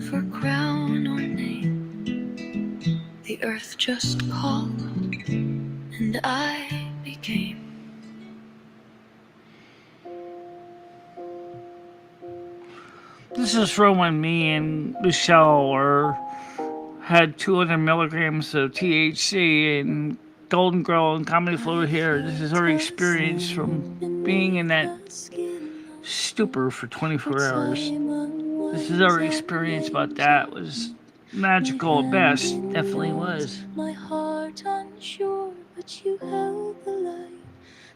Speaker 5: for crown or name. The earth just called, and I became.
Speaker 1: This is from when me and Michelle were had 200 milligrams of THC and golden girl and comedy fluid here. This is our experience from being in that stupor for 24 hours. This is our experience about that. It was magical at best. Definitely was.
Speaker 2: My heart unsure, but you held the light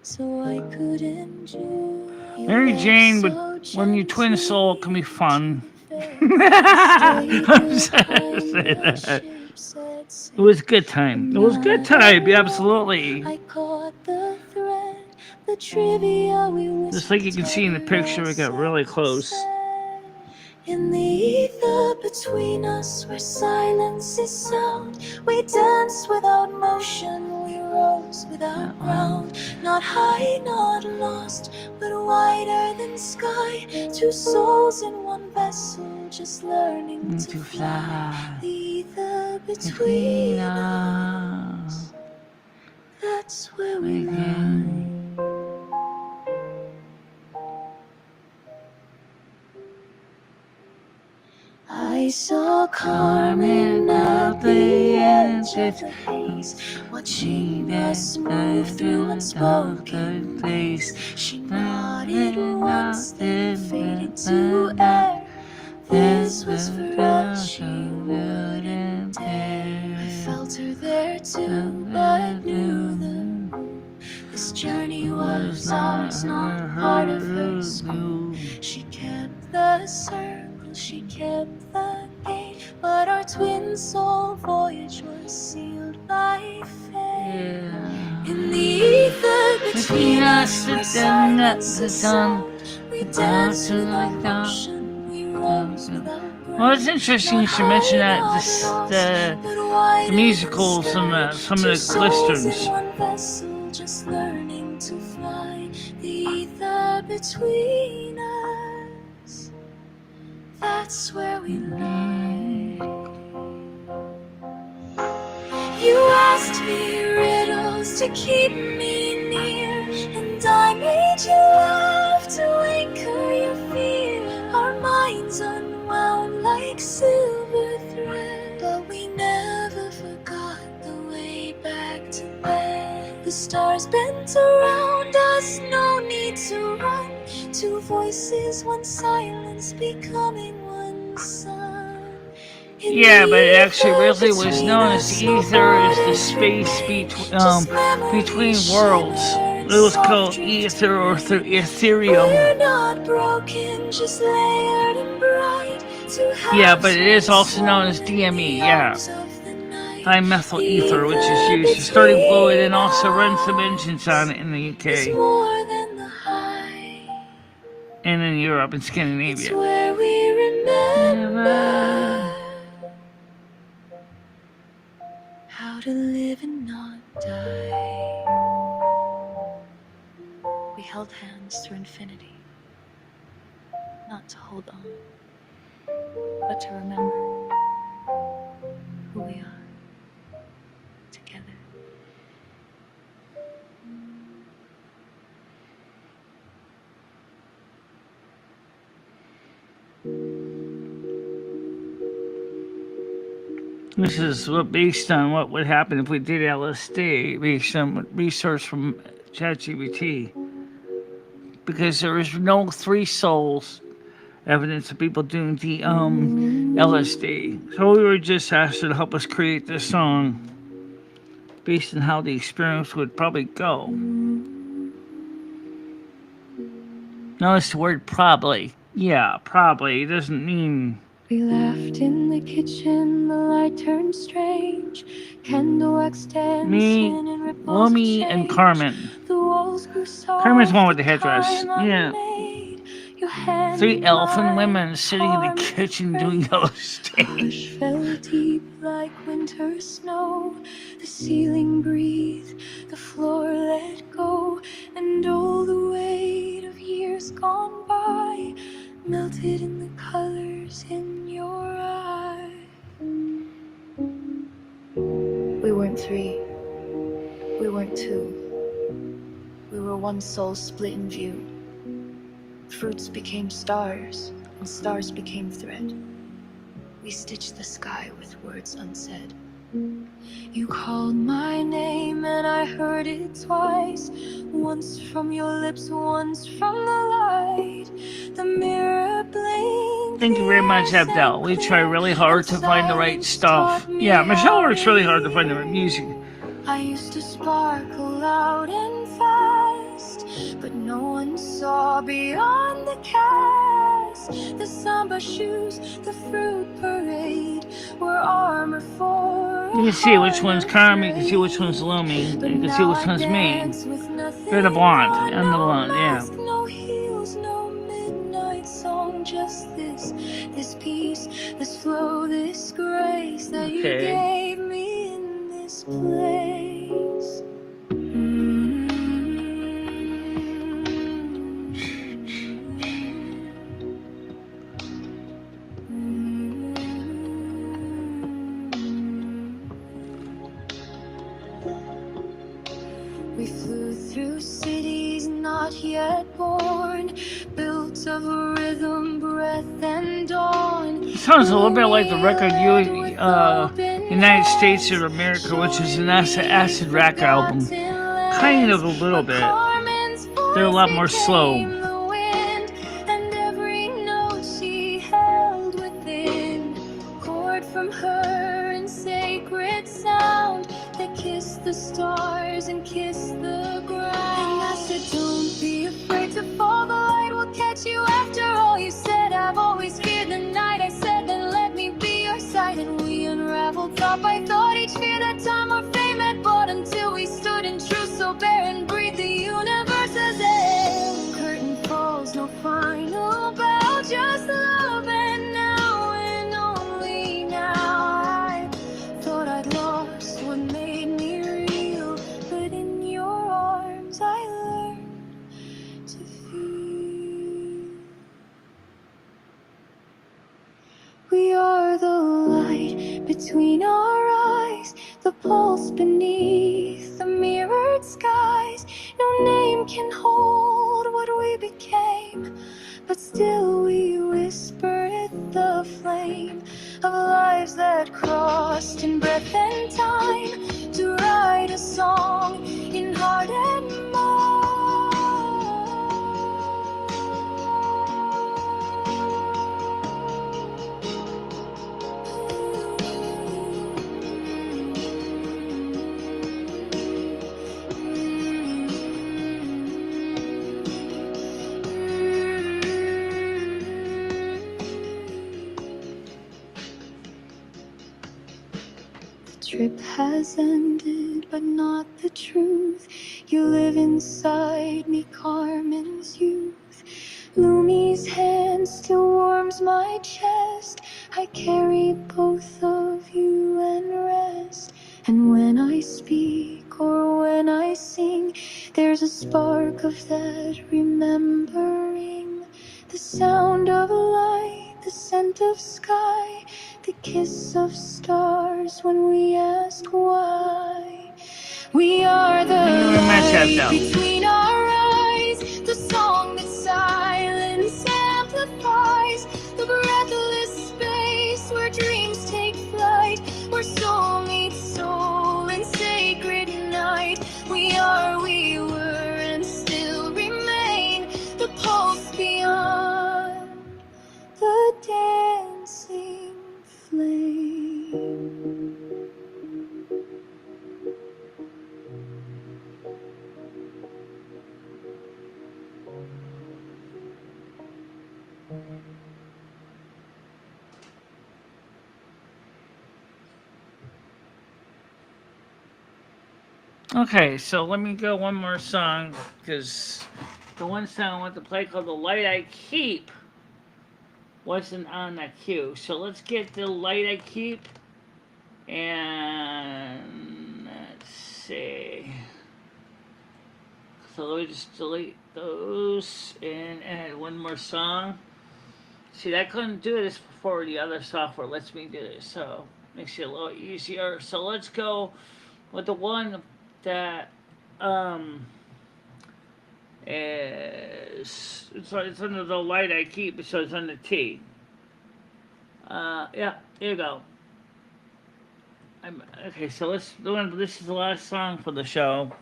Speaker 2: so I could endure.
Speaker 1: Mary Jane would, when you twin soul, can be fun. I'm sorry to say that. It was a good time. It was a good time, yeah, absolutely.
Speaker 2: I caught the thread, the trivia we
Speaker 1: Just like you can see in the picture, we got really close.
Speaker 2: in the ether between us, where silence is sound, we danced without motion, we rose without ground. Not high, not lost, but wider than sky. Two souls in one vessel, just learning to fly. The ether between us, that's where we lie. I saw Carmen at the edge of the haze, watching us move through unspoken place. She nodded once, then faded to air. This was for us, she wouldn't dare. I felt her there too, but knew this journey was ours, not part of her school. She kept the circle, she kept the gate, but our twin soul voyage was sealed by fate. In the ether between us, where silence is sound, we danced without motion, we rose without ground.
Speaker 1: Well, it's interesting you should mention that the musicals and some of the westerns.
Speaker 2: Just learning to fly, the ether between us, that's where we lie. You asked me riddles to keep me near, and I made you laugh to anchor your fear. Our minds unwound like silver thread, but we never forgot the way back to bed. The stars bent around us, no need to run. Two voices, one silence, becoming one sun.
Speaker 1: Yeah, but it actually really was known as ether, as the space between worlds. It was called ether or ethereum.
Speaker 2: We're not broken, just layered and bright.
Speaker 1: Yeah, but it is also known as DME, yeah. Dimethyl ether, which is used to starting fluid and also run some engines on it in the UK. And in Europe and Scandinavia.
Speaker 2: It's where we remember how to live and not die. We held hands through infinity, not to hold on, but to remember who we are together.
Speaker 1: This is based on what would happen if we did LSD, based on research from ChatGPT. Because there is no three souls evidence of people doing the LSD. So we were just asked to help us create this song based on how the experience would probably go. Notice the word probably. Yeah, probably. It doesn't mean...
Speaker 2: We laughed in the kitchen, the light turned strange. Candle wax dancing in ripples of
Speaker 1: Lumi, and
Speaker 2: change.
Speaker 1: Carmen.
Speaker 2: The walls grew soft,
Speaker 1: Carmen's the one with the headdress.
Speaker 2: time
Speaker 1: Yeah.
Speaker 2: unmade. Your hand
Speaker 1: 3
Speaker 2: in
Speaker 1: elfin
Speaker 2: mine,
Speaker 1: women sitting in the
Speaker 2: arms
Speaker 1: kitchen
Speaker 2: raised.
Speaker 1: doing
Speaker 2: The
Speaker 1: LSD.
Speaker 2: hush fell deep like winter snow. The ceiling breathed, the floor let go, and all the weight of years gone by melted in the colors in your eyes. We weren't 3. We weren't 2. We were one soul split in view. Fruits became stars, and stars became thread.
Speaker 5: We stitched the sky with words unsaid. You called my name and I heard it twice. Once from your lips, once from the light. The mirror blinked.
Speaker 1: Thank you very much, Abdel. We try really hard to find the right stuff. Yeah, Michelle works really hard to find the right music.
Speaker 5: I used to sparkle loud and fast, but no one saw beyond the cast. The samba shoes, the fruit parade were armor for.
Speaker 1: You can see which one's Carmen, you can see which one's Lumi, you can see which one's me. You're the blonde, I'm the blonde, yeah.
Speaker 5: No heels, no midnight song, just this peace, this flow, this grace that you gave me in this place. We flew through cities not yet born, built of rhythm, breath, and dawn.
Speaker 1: It sounds a little bit like the record United States of America, which is an acid rock album. Kind of a little bit. They're a lot more slow.
Speaker 5: And every note she held within, poured from her in sacred sound that kissed the stars and kissed the ground. And I said, don't be afraid to fall, the light will catch you. After all you said, I've always feared the night. I said, then let me be your side. And we unraveled top by thought, each fear that time or fame had bought, until we stood in truth so bare and breathed the universe as air. Curtain falls, no final bow, just love. And now and only now, I thought I'd lost what made me real, but in your arms I learned to feel. We are the light between our eyes, the pulse beneath the mirrored skies. No name can hold what we became, but still we whisper at the flame of lives that crossed in breath and time, to write a song in heart and mind. The trip has ended, but not the truth. You live inside me, Carmen's youth. Lumi's hand still warms my chest. I carry both of you and rest. And when I speak or when I sing, there's a spark of that remembering. The sound of light, the scent of sky, the kiss of stars when we ask why. We are the light between our eyes, the song that silence amplifies, the breathless space where dreams take flight, where soul meets soul in sacred night. We are, we were, and still remain, the pulse beyond the dancing flame.
Speaker 1: Okay, so let me go one more song, because the one song I want to play called The Light I Keep wasn't on that queue. So let's get The Light I Keep, and let's see. So let me just delete those and add one more song. See, I couldn't do this before. The other software lets me do this, so makes it a little easier. So let's go with the one that is it's under The Light I Keep, so it's on the T. Yeah, here you go. Okay, so this is the last song for the show,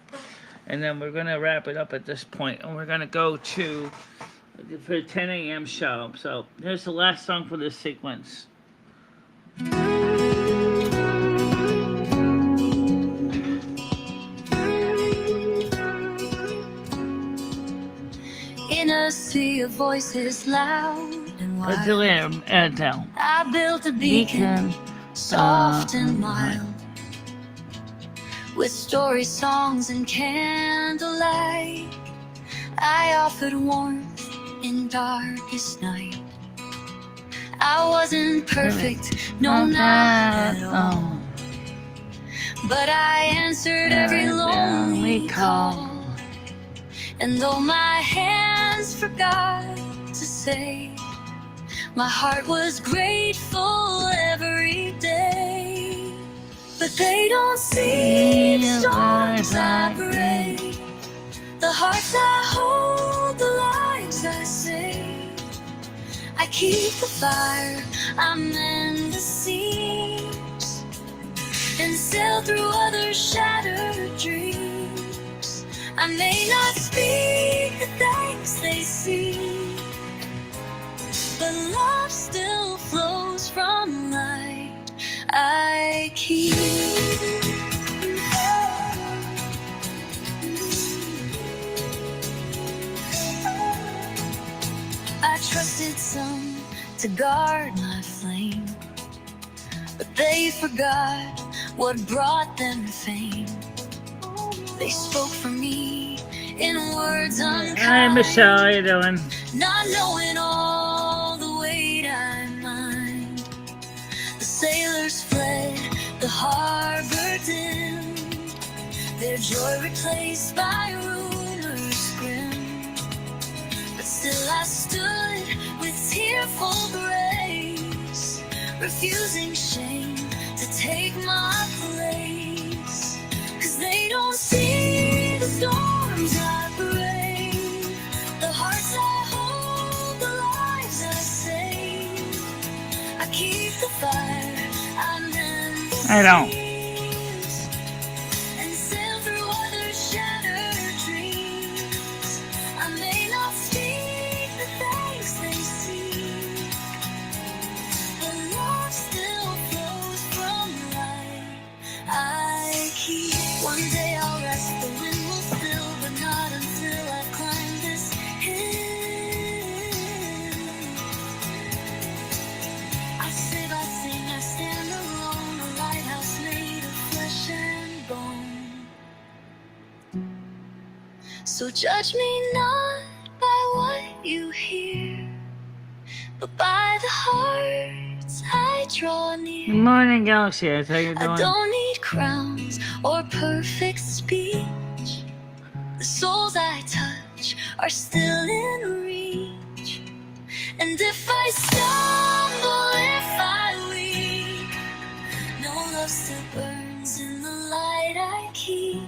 Speaker 1: and then we're gonna wrap it up at this point, and we're gonna go to for the 10 a.m. show. So here's the last song for this sequence.
Speaker 2: In a sea of voices loud and wild, I built a beacon, soft and mild, with story songs and candlelight. I offered warmth in darkest night. I wasn't perfect, no, not at all, but I answered every lonely call. And though my hands forgot to say, my heart was grateful every day. But they don't see the storms I brave, the hearts I hold, the lives I save. I keep the fire, I mend the seams, and sail through others' shattered dreams. I may not speak the thanks they see, but love still flows from light I keep. I trusted some to guard my flame, but they forgot what brought them fame. They spoke for me in words unkind.
Speaker 1: Hi, Michelle, how you doing?
Speaker 2: Not knowing all the weight I mind. The sailors fled, the harbor dimmed, their joy replaced by rumors grim. But still I stood with tearful grace, refusing shame to take my place. They don't see the storms I brave, the hearts I hold, the lives I save. I keep the fire, I mend the seams, and sail through others' shattered dreams. I may not speak the thanks they see, but love still flows from light I keep. One day I'll rest, the wind will still, but not until I've climbed this hill. I sit, I sing, I stand alone, a lighthouse made of flesh and bone. So judge me not by what you hear, but by the hearts I draw near.
Speaker 1: Good morning, Galaxy. How you doing?
Speaker 2: I don't need crowns or perfect speech. The souls I touch are still in reach. And if I stumble, if I weep, no love still burns in the light I keep.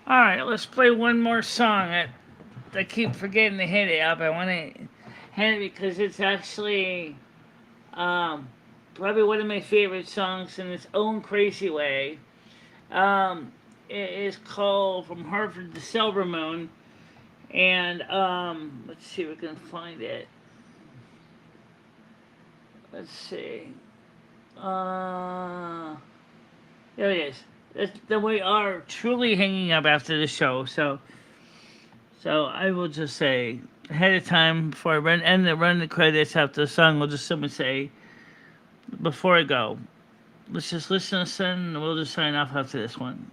Speaker 1: All right, let's play one more song. I keep forgetting to hit it up. I want to hit it because it's actually probably one of my favorite songs in its own crazy way. It is called From Hartford to Silver Moon. And let's see if we can find it. Let's see. There it is. Then we are truly hanging up after the show. So I will just say ahead of time before I run the credits after the song. We'll just simply say before I go, let's just listen to something, and we'll just sign off after this one.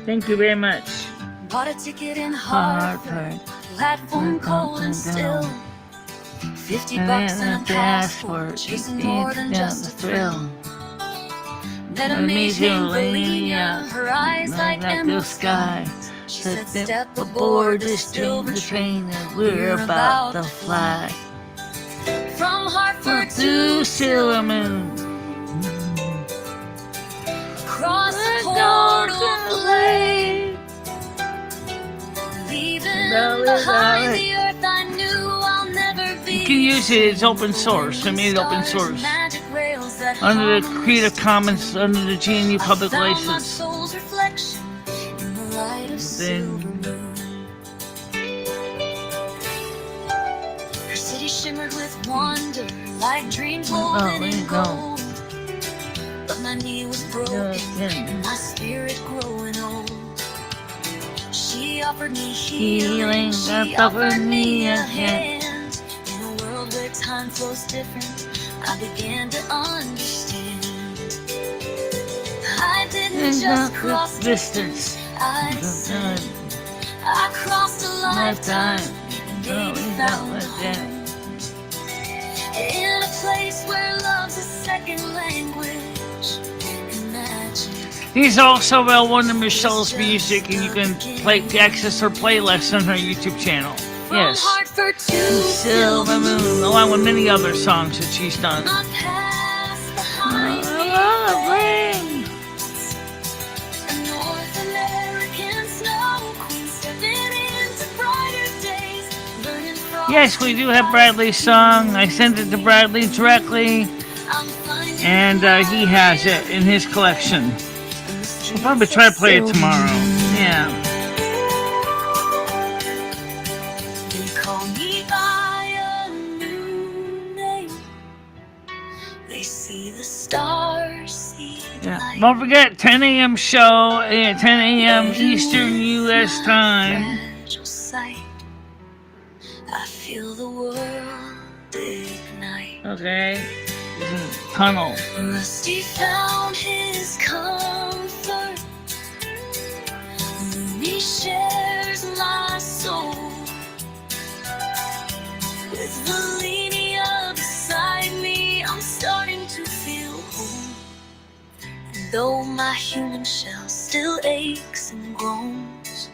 Speaker 1: Thank you very much.
Speaker 2: Bought a ticket in Hartford, platform cold and still. $50
Speaker 1: And
Speaker 2: and a passport, chasing more than just a thrill. That amazing Valia, her eyes like emerald sky. She said, step aboard this silver train and we're about to fly. From Hartford to Silver Moon, across the portal plane, leaving behind the earth I knew I'll never be.
Speaker 1: You can use it, it's open source. I made it open source. Under the Creative Commons, under the GNU Public License. Then
Speaker 2: her city shimmered with wonder, like dreams woven in gold. But my knee was broken, and my spirit growing old. She offered me healing, she offered me a hand. In a world where time flows different, I began to understand. I didn't just cross distance, I said I crossed a lifetime, maybe found a home. In a place where love's a second language. Imagine.
Speaker 1: these are also one of Michelle's music, and you can access her playlist on her YouTube channel. Yes.
Speaker 2: Hartford to
Speaker 1: Silver Moon, along with many other songs that she's done.
Speaker 2: my past behind me. A North American snow queen stepping into brighter days, learning from
Speaker 1: Yes, we do have Bradley's song. I sent it to Bradley directly,
Speaker 2: I'm finding
Speaker 1: and he has it in his collection. I'll probably try to play it tomorrow. Yeah.
Speaker 2: They call me by a new name. They see the stars, see the
Speaker 1: Yeah.
Speaker 2: light.
Speaker 1: Don't forget, 10 a.m. show at 10 a.m. Eastern U.S. time.
Speaker 2: Fragile sight. I feel the world ignite.
Speaker 1: Okay. Tunnel.
Speaker 2: Rusty found his comfort. He shares my soul. With Valenia beside me, I'm starting to feel home. And though my human shell still aches and groans,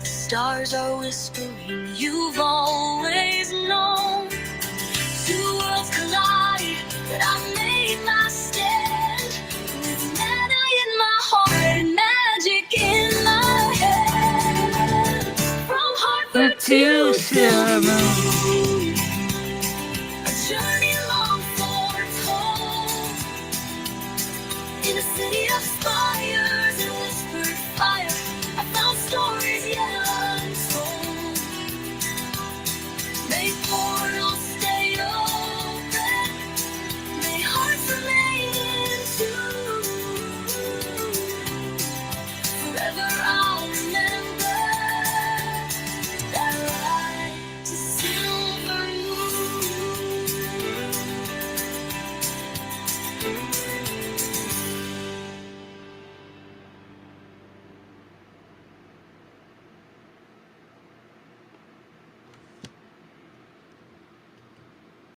Speaker 2: the stars are whispering, you've always known. Two worlds collide, but I made my stand. With mana in my heart and magic in my head. From Hartford
Speaker 1: To Silver Moon.